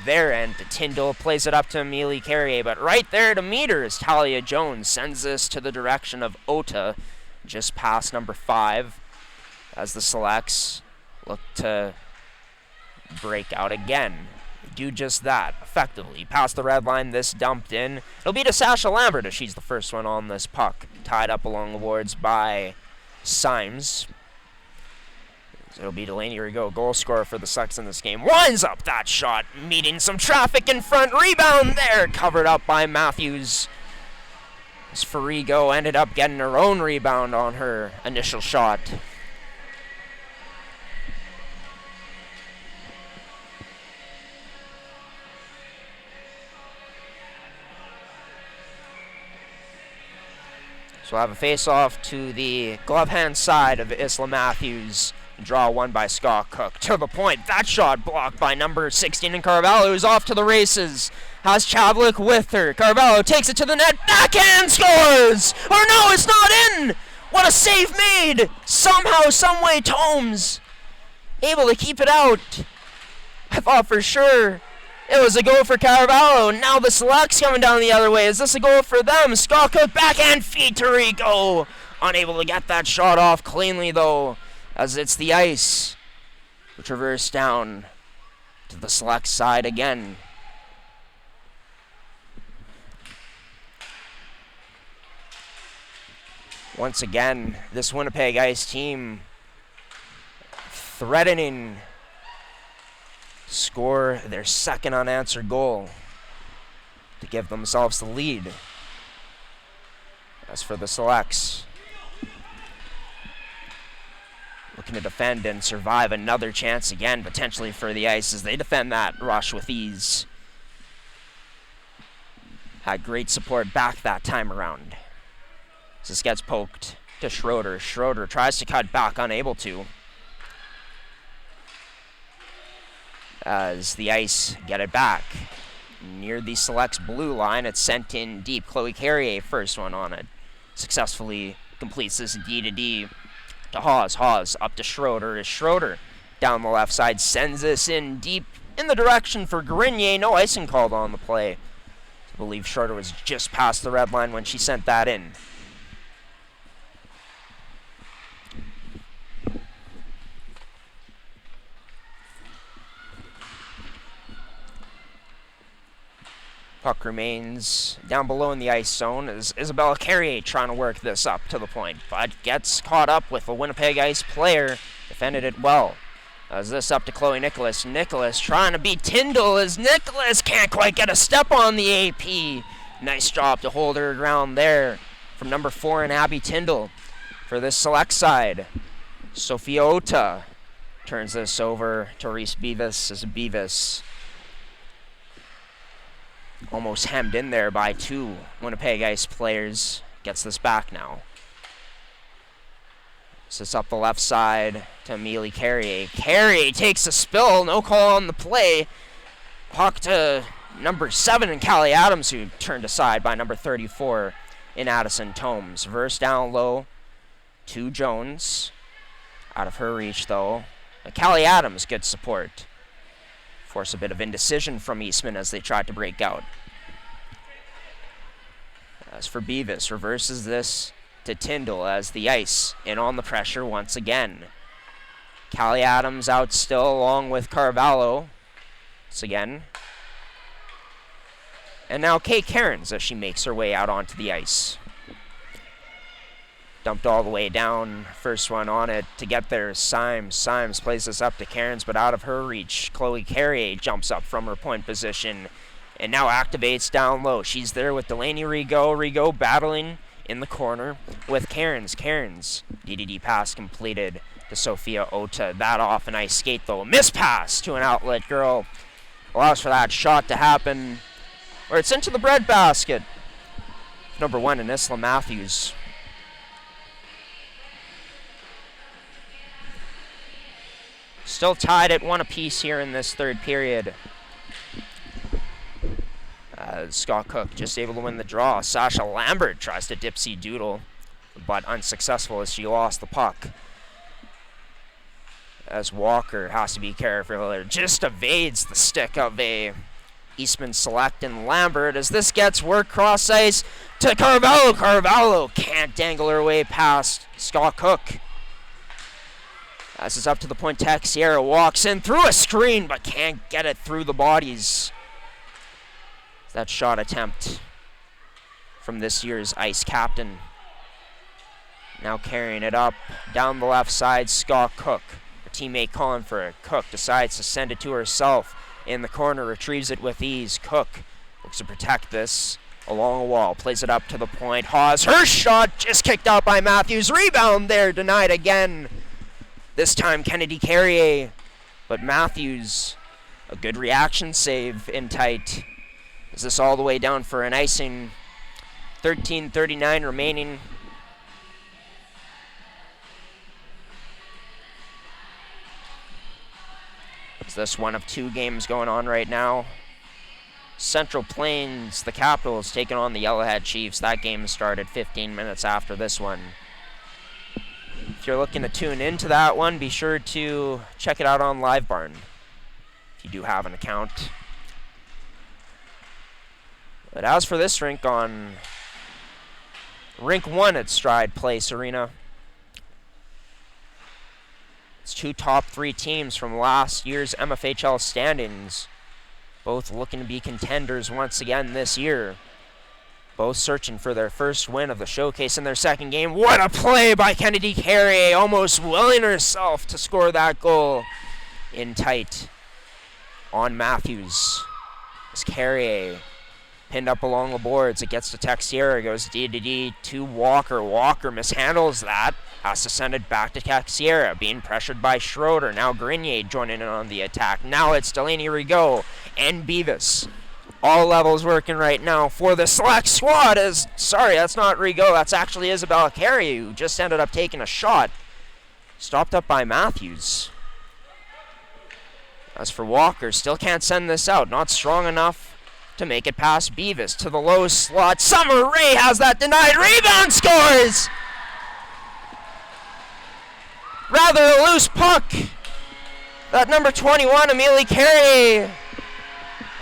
their end. Tyndall plays it up to Amelie Carrier, but right there to meet her is Talia Jones. Sends this to the direction of Ota, just past number 5, as the Selects look to break out again. Do just that, effectively. Past the red line, this dumped in. It'll be to Sasha Lambert if she's the first one on this puck. Tied up along the boards by Symes. It'll be Delaney Rigaud, goal scorer for the Selects in this game. Winds up that shot, meeting some traffic in front. Rebound there, covered up by Matthews. As Rigaud ended up getting her own rebound on her initial shot. So we'll have a face-off to the glove-hand side of Isla Matthews. Draw one by Scott Cook. To the point. That shot blocked by number 16 in Carvalho, who's off to the races. Has Chavlik with her. Carvalho takes it to the net. Backhand scores! Or no, it's not in! What a save made! Somehow, someway, Tomes able to keep it out. I thought for sure it was a goal for Carvalho. Now the Selects coming down the other way. Is this a goal for them? Scott Cook backhand feed to Rico. Unable to get that shot off cleanly, though, as it's the ice, which reversed down to the Select side again. Once again, this Winnipeg Ice team threatening to score their second unanswered goal to give themselves the lead. As for the Selects, looking to defend and survive another chance again, potentially for the Ice, as they defend that rush with ease. Had great support back that time around. As this gets poked to Schroeder. Schroeder tries to cut back, unable to. As the Ice get it back. Near the Select's blue line, it's sent in deep. Chloe Carrier, first one on it. Successfully completes this D-to-D. To Hawes. Hawes up to Schroeder. Is Schroeder down the left side. Sends this in deep in the direction for Grenier. No icing called on the play. I believe Schroeder was just past the red line when she sent that in. Puck remains down below in the ice zone as Isabella Carrier trying to work this up to the point, but gets caught up with a Winnipeg Ice player. Defended it well. As this up to Chloe Nicholas. Nicholas trying to beat Tyndall as Nicholas can't quite get a step on the AP. Nice job to hold her ground there from number 4 in Abby Tyndall. For this Select side, Sophia Ota turns this over to Reese Beavis as Beavis almost hemmed in there by 2 Winnipeg Ice players. Gets this back now. Sits up the left side to Amelie Carrier. Carrier takes a spill. No call on the play. Puck to number 7 in Callie Adams, who turned aside by number 34 in Addison Tomes. Verse down low to Jones. Out of her reach, though. Callie Adams, good support. Force a bit of indecision from Eastman as they tried to break out. As for Beavis, reverses this to Tyndall as the Ice in on the pressure once again. Callie Adams out still along with Carvalho. Once again. And now Kate Cairns as she makes her way out onto the ice. Dumped all the way down. First one on it to get there is Symes. Symes plays this up to Cairns, but out of her reach. Chloe Carrier jumps up from her point position and now activates down low. She's there with Delaney Rigaud. Rigaud battling in the corner with Cairns. Cairns, DDD pass completed to Sophia Ota. That off an ice skate, though. Miss pass to an outlet girl. Allows for that shot to happen, where it's into the breadbasket. number 1 in Isla Matthews. Still tied at 1 apiece here in this third period. Scott Cook just able to win the draw. Sasha Lambert tries to dipsy doodle, but unsuccessful as she lost the puck. As Walker has to be careful, just evades the stick of a Eastman select, and Lambert, as this gets work cross ice to Carvalho. Carvalho can't dangle her way past Scott Cook. As it's up to the point, Texiera walks in through a screen, but can't get it through the bodies. That shot attempt from this year's ice captain. Now carrying it up down the left side, Scott Cook. Her teammate calling for it. Cook decides to send it to herself. In the corner, retrieves it with ease. Cook looks to protect this along a wall. Plays it up to the point. Hawes, her shot just kicked out by Matthews. Rebound there, denied again. This time Kennedy Carrier. But Matthews, a good reaction save in tight. Is this all the way down for an icing? 13:39 remaining. It's this one of 2 games going on right now. Central Plains, the Capitals, taking on the Yellowhead Chiefs. That game started 15 minutes after this one. If you're looking to tune into that one, be sure to check it out on Live Barn, if you do have an account. But as for this rink, on Rink 1 at Stride Place Arena, it's 2 top 3 teams from last year's MFHL standings, both looking to be contenders once again this year. Both searching for their first win of the showcase in their second game. What a play by Kennedy Carrier, almost willing herself to score that goal in tight on Matthews. As Carrier pinned up along the boards, it gets to Texiera, goes D to D to Walker. Walker mishandles that, has to send it back to Texiera, being pressured by Schroeder. Now Grenier joining in on the attack. Now it's Delaney Rigaud and Beavis. All levels working right now for the select squad. Sorry, that's not Rigaud, that's actually Isabella Carey, who just ended up taking a shot. Stopped up by Matthews. As for Walker, still can't send this out, not strong enough to make it past Beavis to the low slot. Summer Rae has that denied. Rebound, scores! Rather a loose puck. That number 21, Amelie Carey,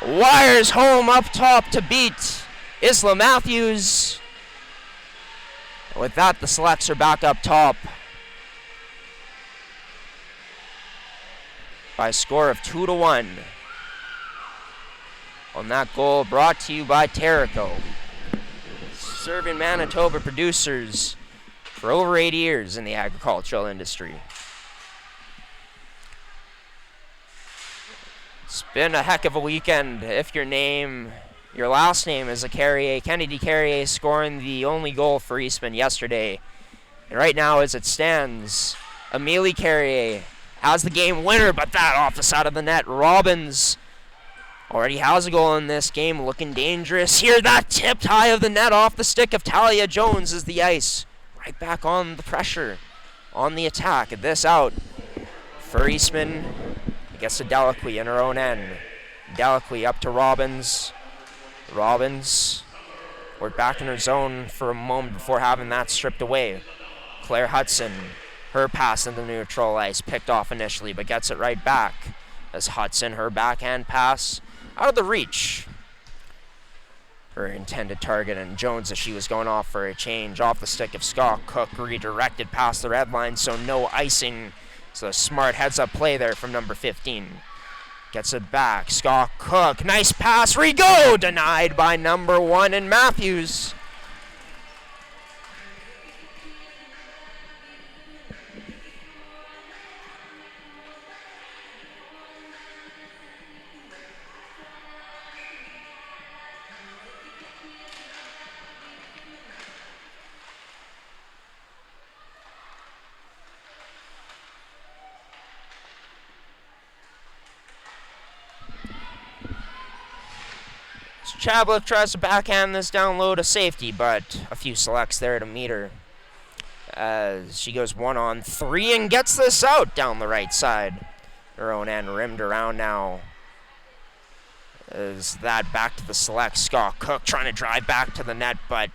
wires home up top to beat Isla Matthews. With that, the Selects are back up top by a score of 2-1. On that goal, brought to you by Terrico, serving Manitoba producers for over 80 years in the agricultural industry. It's been a heck of a weekend. If your last name is a Carrier, Kennedy Carrier scoring the only goal for Eastman yesterday. And right now, as it stands, Amelie Carrier has the game winner, but that off the side of the net. Robbins already has a goal in this game, looking dangerous here. That tipped high of the net off the stick of Talia Jones as the ice right back on the pressure, on the attack. This out for Eastman. It gets to Delacqui in her own end. Delacqui up to Robbins. Robbins worked back in her zone for a moment before having that stripped away. Claire Hudson, her pass into neutral ice, picked off initially, but gets it right back. As Hudson, her backhand pass out of the reach. Her intended target, and Jones, as she was going off for a change, off the stick of Scott Cook, redirected past the red line, so no icing. So a smart heads-up play there from number 15. Gets it back, Scott Cook, nice pass, Rigaud, denied by number 1 in Matthews. Chablik tries to backhand this down low to safety, but a few selects there to meet her. As she goes 1-on-3 and gets this out down the right side. Her own end rimmed around now. As that back to the select. Scott Cook trying to drive back to the net, but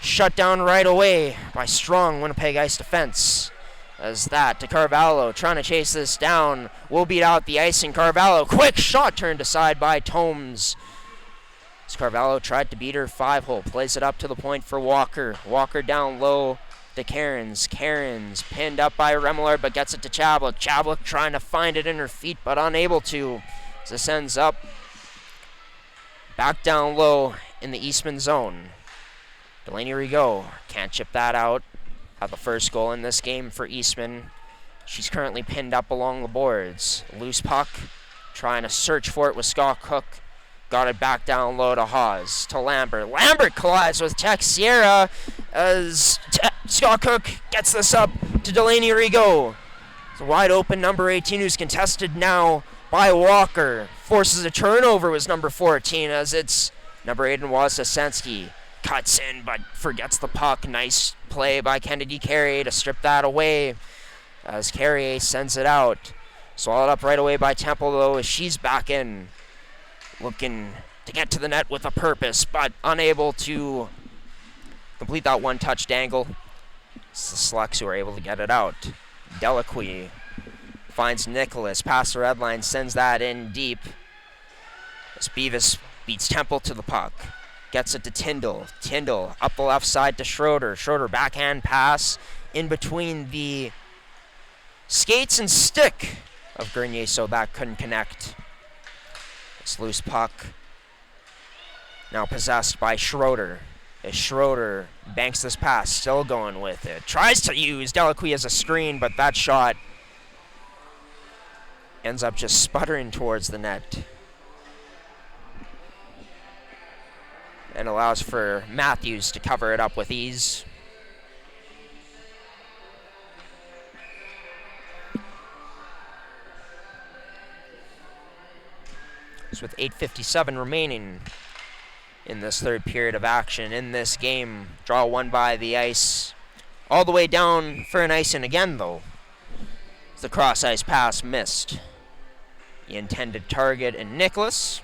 shut down right away by strong Winnipeg Ice defense. As that to Carvalho, trying to chase this down. Will beat out the icing. Carvalho, quick shot turned aside by Tomes. As Carvalho tried to beat her 5-hole, plays it up to the point for Walker. Walker down low to Cairns. Cairns pinned up by Remillard, but gets it to Chablik. Chablik trying to find it in her feet, but unable to. As this ends up back down low in the Eastman zone. Delaney Rigaud can't chip that out. Had the first goal in this game for Eastman. She's currently pinned up along the boards. Loose puck, trying to search for it with Scott Cook. Got it back down low to Haas, to Lambert. Lambert collides with Texiera as Scott Cook gets this up to Delaney Rigaud. It's a wide open number 18 who's contested now by Walker. Forces a turnover was number 14 as it's number 8 in Wasilewski. Cuts in but forgets the puck. Nice play by Kennedy Carrier to strip that away as Carrier sends it out. Swallowed up right away by Temple though as she's back in. Looking to get to the net with a purpose, but unable to complete that one-touch dangle. It's the Slucks who are able to get it out. Delacqui finds Nicholas, past the red line, sends that in deep. As Beavis beats Temple to the puck. Gets it to Tyndall. Tyndall up the left side to Schroeder. Schroeder backhand pass in between the skates and stick of Grenier, so that couldn't connect. This loose puck now possessed by Schroeder. As Schroeder banks this pass, still going with it. Tries to use Delacqui as a screen, but that shot ends up just sputtering towards the net. And allows for Matthews to cover it up with ease. So with 8:57 remaining in this third period of action in this game. Draw one by the ice. All the way down for an icing again, though. The cross ice pass missed. The intended target and Nicholas.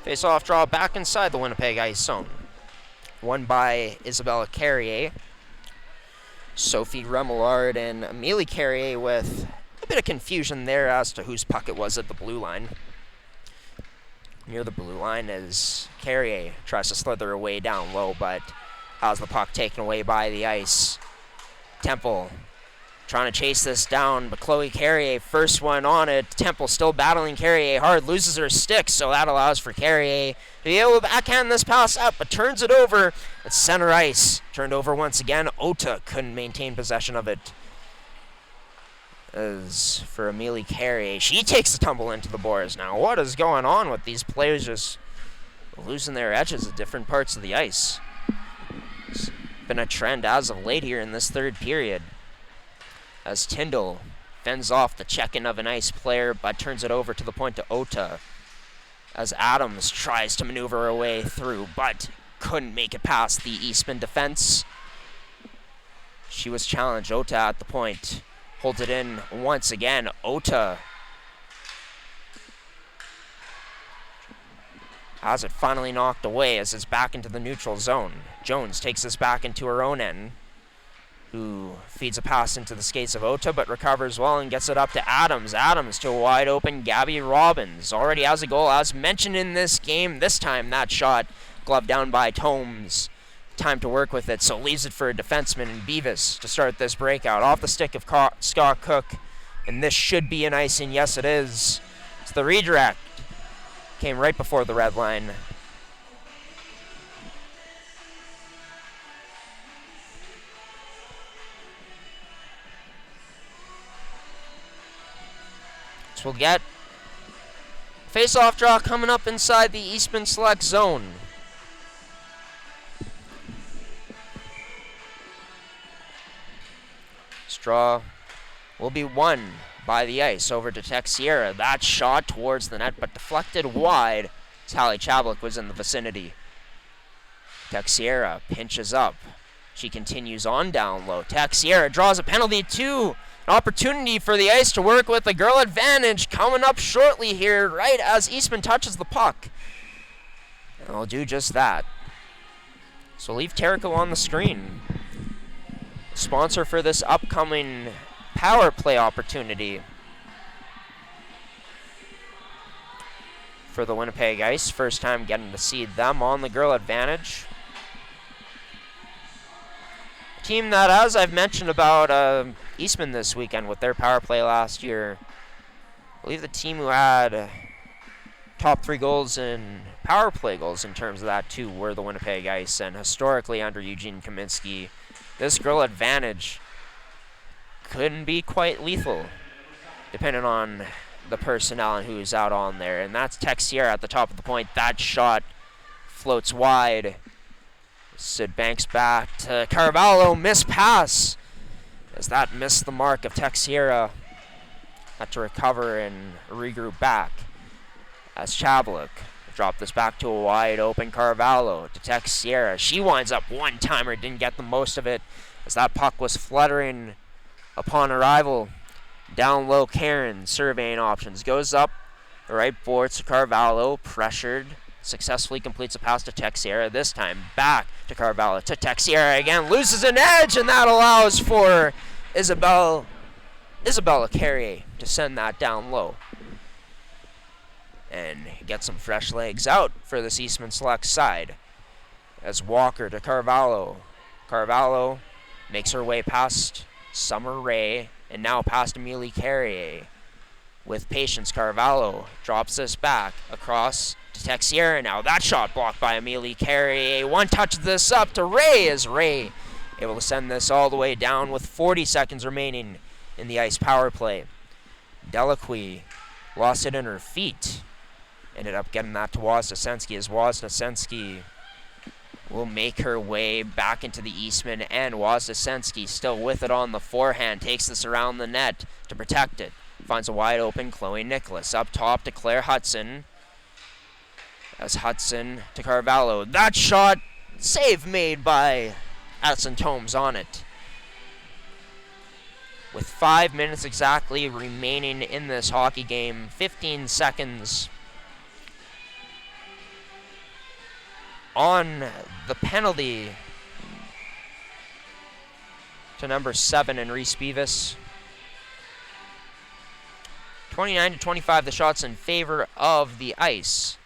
Face-off draw back inside the Winnipeg ice zone. Won by Isabella Carrier. Sophie Remillard and Amelie Carrier with a bit of confusion there as to whose puck it was at the blue line. Near the blue line as Carrier tries to slither away down low, but has the puck taken away by the ice. Temple trying to chase this down, but Chloe Carrier, first one on it. Temple still battling Carrier hard, loses her stick, so that allows for Carrier to be able to backhand this pass up, but turns it over at center ice. Turned over once again. Ota couldn't maintain possession of it. As for Amelie Carrier, she takes a tumble into the boards now. What is going on with these players just losing their edges at different parts of the ice? It's been a trend as of late here in this third period. As Tyndall fends off the check-in of an ice player, but turns it over to the point to Ota. As Adams tries to maneuver her way through, but couldn't make it past the Eastman defense. She was challenged. Ota at the point. Holds it in once again. Ota has it finally knocked away as it's back into the neutral zone. Jones takes this back into her own end, who feeds a pass into the skates of Ota, but recovers well and gets it up to Adams. Adams to a wide open Gabby Robbins. Already has a goal, as mentioned in this game. This time that shot gloved down by Tomes. Time to work with it, so leaves it for a defenseman in Beavis to start this breakout. Off the stick of Scott Cook, and this should be an icing. Yes, it is. So the redirect came right before the red line. So we'll get face-off draw coming up inside the Eastman select zone. draw will be won by the ice over to Texiera. That shot towards the net, but deflected wide as Hallie Chablik was in the vicinity. Texiera pinches up. She continues on down low. Texiera draws a penalty too. An opportunity for the ice to work with a girl advantage coming up shortly here, right as Eastman touches the puck. And they'll do just that. So leave Terrico on the screen. Sponsor for this upcoming power play opportunity for the Winnipeg Ice. First time getting to see them on the girl advantage. Team that, as I've mentioned about Eastman this weekend with their power play last year, I believe the team who had top 3 goals in power play goals in terms of that too were the Winnipeg Ice, and historically under Eugene Kaminsky, this girl advantage couldn't be quite lethal depending on the personnel and who's out on there. And that's Texiera at the top of the point. That shot floats wide. Sid Banks back to Carvalho. Miss pass as that missed the mark of Texiera. Had to recover and regroup back as Chablik dropped this back to a wide open Carvalho to Texiera. She winds up one-timer, didn't get the most of it as that puck was fluttering upon arrival. Down low, Karen surveying options. Goes up the right boards to Carvalho, pressured. Successfully completes a pass to Texiera. This time back to Carvalho to Texiera again. Loses an edge, and that allows for Isabella Carrier to send that down low. And get some fresh legs out for this Eastman Select side. As Walker to Carvalho. Carvalho makes her way past Summer Ray, and now past Amelie Carrier. With patience, Carvalho drops this back across to Texiera now. That shot blocked by Amelie Carrier. One touch this up to Ray as Ray able to send this all the way down with 40 seconds remaining in the ice power play. Delacqui lost it in her feet. Ended up getting that to Woznessensky as Woznessensky will make her way back into the Eastman, and Woznessensky still with it on the forehand. Takes this around the net to protect it. Finds a wide open Chloe Nicholas. Up top to Claire Hudson. As Hudson to Carvalho. That shot, save made by Addison Tomes on it. With 5 minutes exactly remaining in this hockey game, 15 seconds on the penalty to number 7 in Reese Beavis. 29-25, the shots in favor of the ice.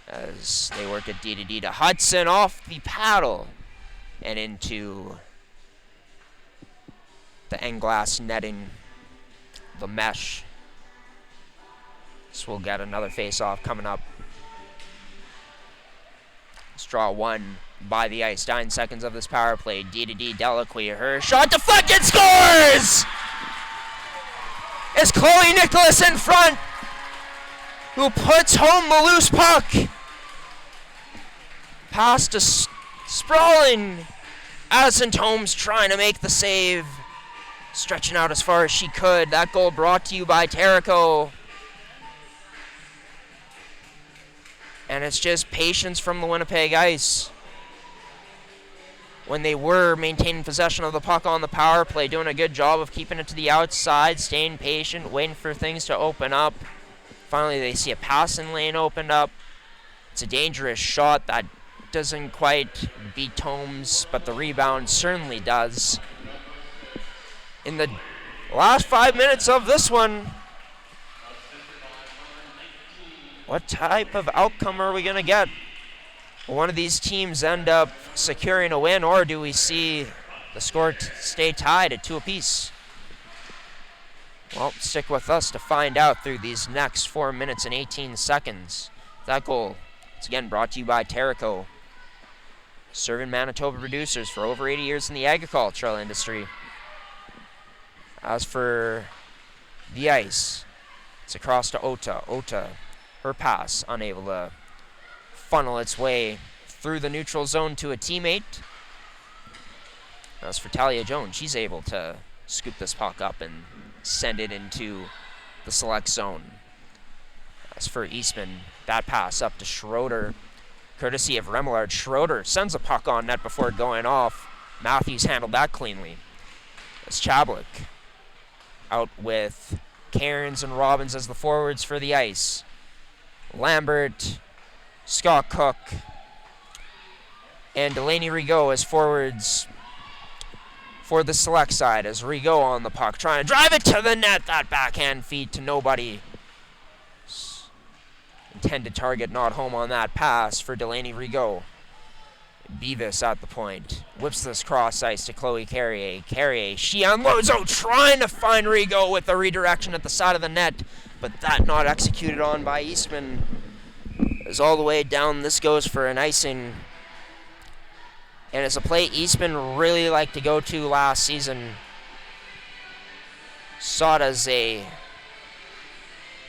As they work at D to Hudson off the paddle and into the end glass netting, the mesh. This will get another face-off coming up. Let's draw one by the ice. 9 seconds of this power play. D Delacqui. Her shot deflected, scores! It's Chloe Nicholas in front, who puts home the loose puck. Pass to sprawling Addison Tomes trying to make the save. Stretching out as far as she could. That goal brought to you by Terrico. And it's just patience from the Winnipeg Ice. When they were maintaining possession of the puck on the power play, doing a good job of keeping it to the outside, staying patient, waiting for things to open up. Finally, they see a passing lane opened up. It's a dangerous shot that doesn't quite beat Tomes, but the rebound certainly does. In the last 5 minutes of this one, what type of outcome are we going to get? Will one of these teams end up securing a win, or do we see the score stay tied at 2 apiece? Well, stick with us to find out through these next 4 minutes and 18 seconds. That goal is again brought to you by Terrico, serving Manitoba producers for over 80 years in the agricultural industry. As for the ice, it's across to Ota. Ota, her pass, unable to funnel its way through the neutral zone to a teammate. As for Talia Jones, she's able to scoop this puck up and send it into the select zone. As for Eastman, that pass up to Schroeder, courtesy of Remillard. Schroeder sends a puck on net before going off. Matthews handled that cleanly. As Chablik out with Cairns and Robbins as the forwards for the ice. Lambert, Scott Cook, and Delaney Rigaud as forwards for the select side. As Rigaud on the puck, trying to drive it to the net. That backhand feed to nobody. Intended target not home on that pass for Delaney Rigaud. Beavis at the point. Whips this cross ice to Chloe Carrier. Carrier, she unloads out, trying to find Rigaud with the redirection at the side of the net, but that not executed on by Eastman. As all the way down, this goes for an icing. And it's a play Eastman really liked to go to last season. Saw it as a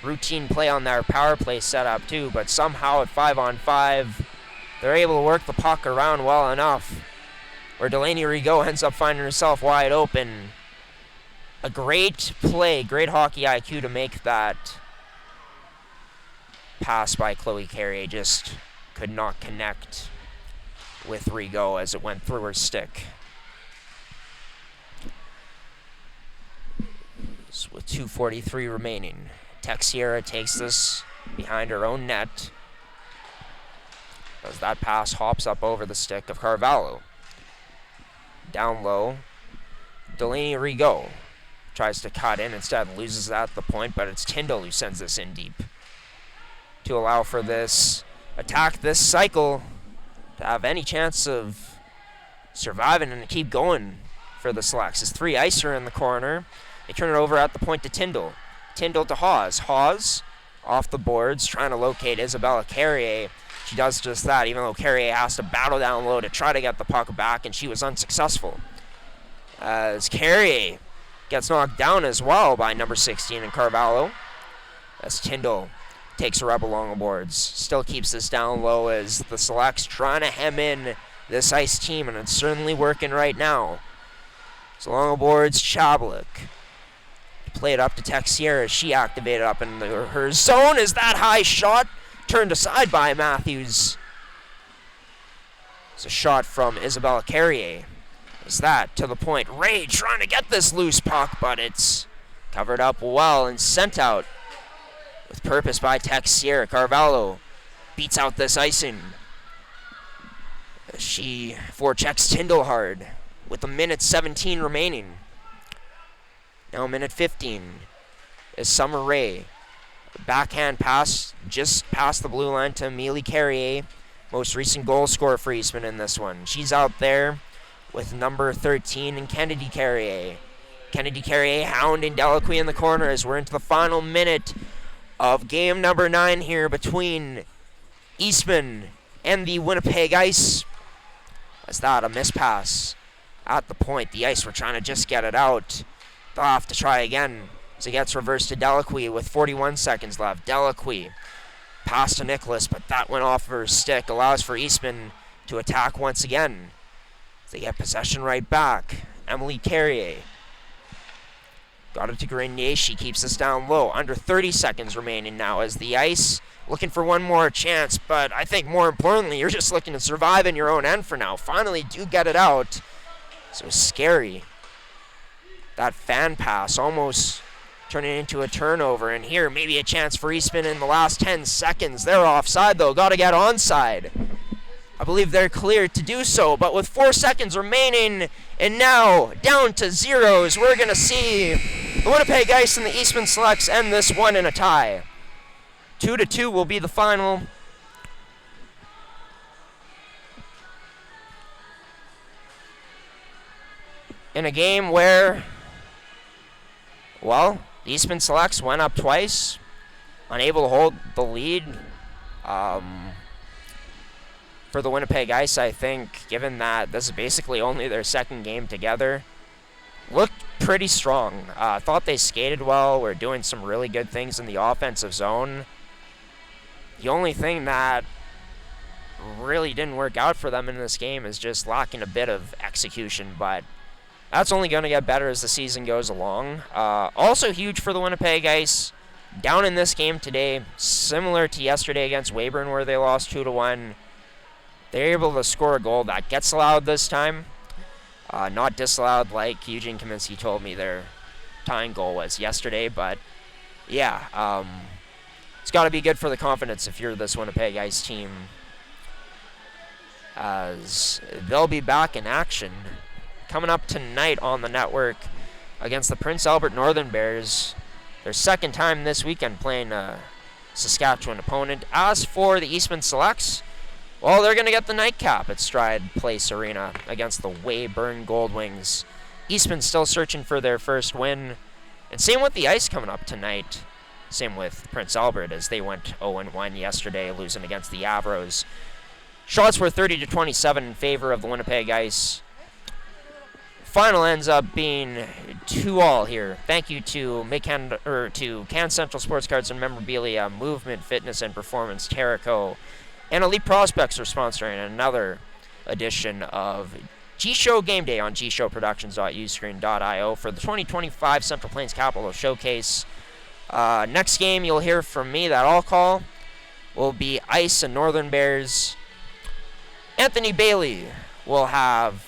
routine play on their power play setup too, but somehow at 5-on-5, they're able to work the puck around well enough where Delaney Rigaud ends up finding herself wide open. A great play, great hockey IQ to make that pass by Chloe Carrier. Just could not connect with Rigaud as it went through her stick. So with 2:43 remaining, Texiera takes this behind her own net as that pass hops up over the stick of Carvalho. Down low, Delaney Rigaud tries to cut in, instead loses that at the point, but it's Tyndall who sends this in deep to allow for this attack, this cycle, to have any chance of surviving and to keep going for the Selects. As three ice are in the corner, they turn it over at the point to Tyndall. Tyndall to Hawes. Hawes off the boards, trying to locate Isabella Carrier. She does just that, even though Carrier has to battle down low to try to get the puck back, and she was unsuccessful. As Carrier gets knocked down as well by number 16 in Carvalho. As Tyndall takes a rep along the boards. Still keeps this down low as the Selects trying to hem in this ice team, and it's certainly working right now. So along the boards, Chablik. Play it up to Texiera. She activated up in her zone. Is that high shot turned aside by Matthews? It's a shot from Isabella Carrier. Is that to the point? Ray trying to get this loose puck, but it's covered up well and sent out with purpose by Texiera. Carvalho beats out this icing. She forechecks Tyndall hard with a minute 17 remaining. Now minute 15 is Summer Ray. Backhand pass just past the blue line to Amelie Carrier, most recent goal scorer for Eastman in this one. She's out there with number 13 and Kennedy Carrier. Kennedy Carrier hounding Delacroix in the corner as we're into the final minute of game number 9 here between Eastman and the Winnipeg Ice. As that, a mispass at the point. The Ice were trying to just get it out. They'll have to try again as it gets reversed to Delacroix with 41 seconds left. Delacroix pass to Nicholas, but that went off her stick. Allows for Eastman to attack once again. They get possession right back. Emily Carrier got it to Grenier. She keeps this down low. Under 30 seconds remaining now as the Ice looking for one more chance, but I think more importantly, you're just looking to survive in your own end for now. Finally do get it out. So scary. That fan pass almost turning into a turnover, and here maybe a chance for Eastman in the last 10 seconds. They're offside though, gotta get onside. I believe they're cleared to do so, but with 4 seconds remaining, and now down to zeros, we're gonna see the Winnipeg Ice and the Eastman Selects end this one in a tie. 2-2 will be the final. In a game where, well, the Eastman Selects went up twice, unable to hold the lead. For the Winnipeg Ice, I think, given that this is basically only their second game together, looked pretty strong. Thought they skated well, were doing some really good things in the offensive zone. The only thing that really didn't work out for them in this game is just lacking a bit of execution, but That's only going to get better as the season goes along. Also huge for the Winnipeg Ice. Down in this game today, similar to yesterday against Weyburn where they lost 2-1. They're able to score a goal that gets allowed this time. Not disallowed like Eugene Kaminsky told me their tying goal was yesterday. But yeah, it's got to be good for the confidence if you're this Winnipeg Ice team, as they'll be back in action coming up tonight on the network against the Prince Albert Northern Bears. Their second time this weekend playing a Saskatchewan opponent. As for the Eastman Selects, well, they're going to get the nightcap at Stride Place Arena against the Weyburn Goldwings. Eastman still searching for their first win. And same with the Ice coming up tonight. Same with Prince Albert, as they went 0-1 yesterday, losing against the Avros. Shots were 30-27 in favor of the Winnipeg Ice. Final ends up being 2-2 here. Thank you to Can Central Sports Cards and Memorabilia, Movement, Fitness, and Performance, Terrico, and Elite Prospects for sponsoring another edition of G-Show Game Day on gshowproductions.uscreen.io for the 2025 Central Plains Capital Showcase. Next game you'll hear from me that I'll call will be Ice and Northern Bears. Anthony Bailey will have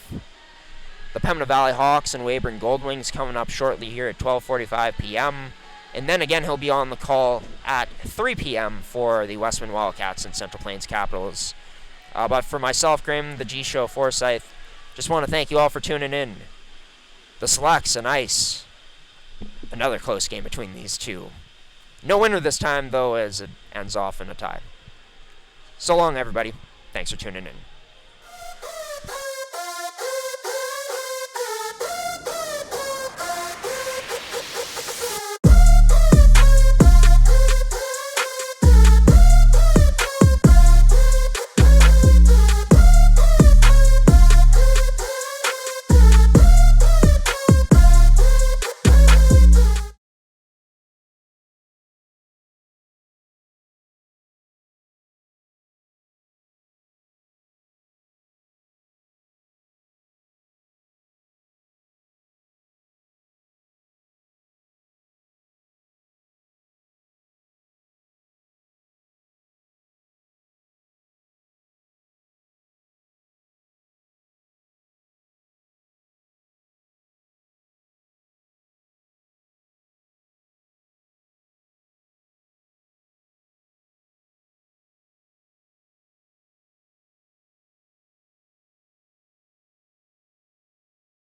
the Pembina Valley Hawks and Weyburn Goldwings coming up shortly here at 12:45 p.m. And then again, he'll be on the call at 3 p.m. for the Westman Wildcats and Central Plains Capitals. But for myself, Graham, the G-Show Forsyth, just want to thank you all for tuning in. The Selects and Ice. Another close game between these two. No winner this time, though, as it ends off in a tie. So long, everybody. Thanks for tuning in.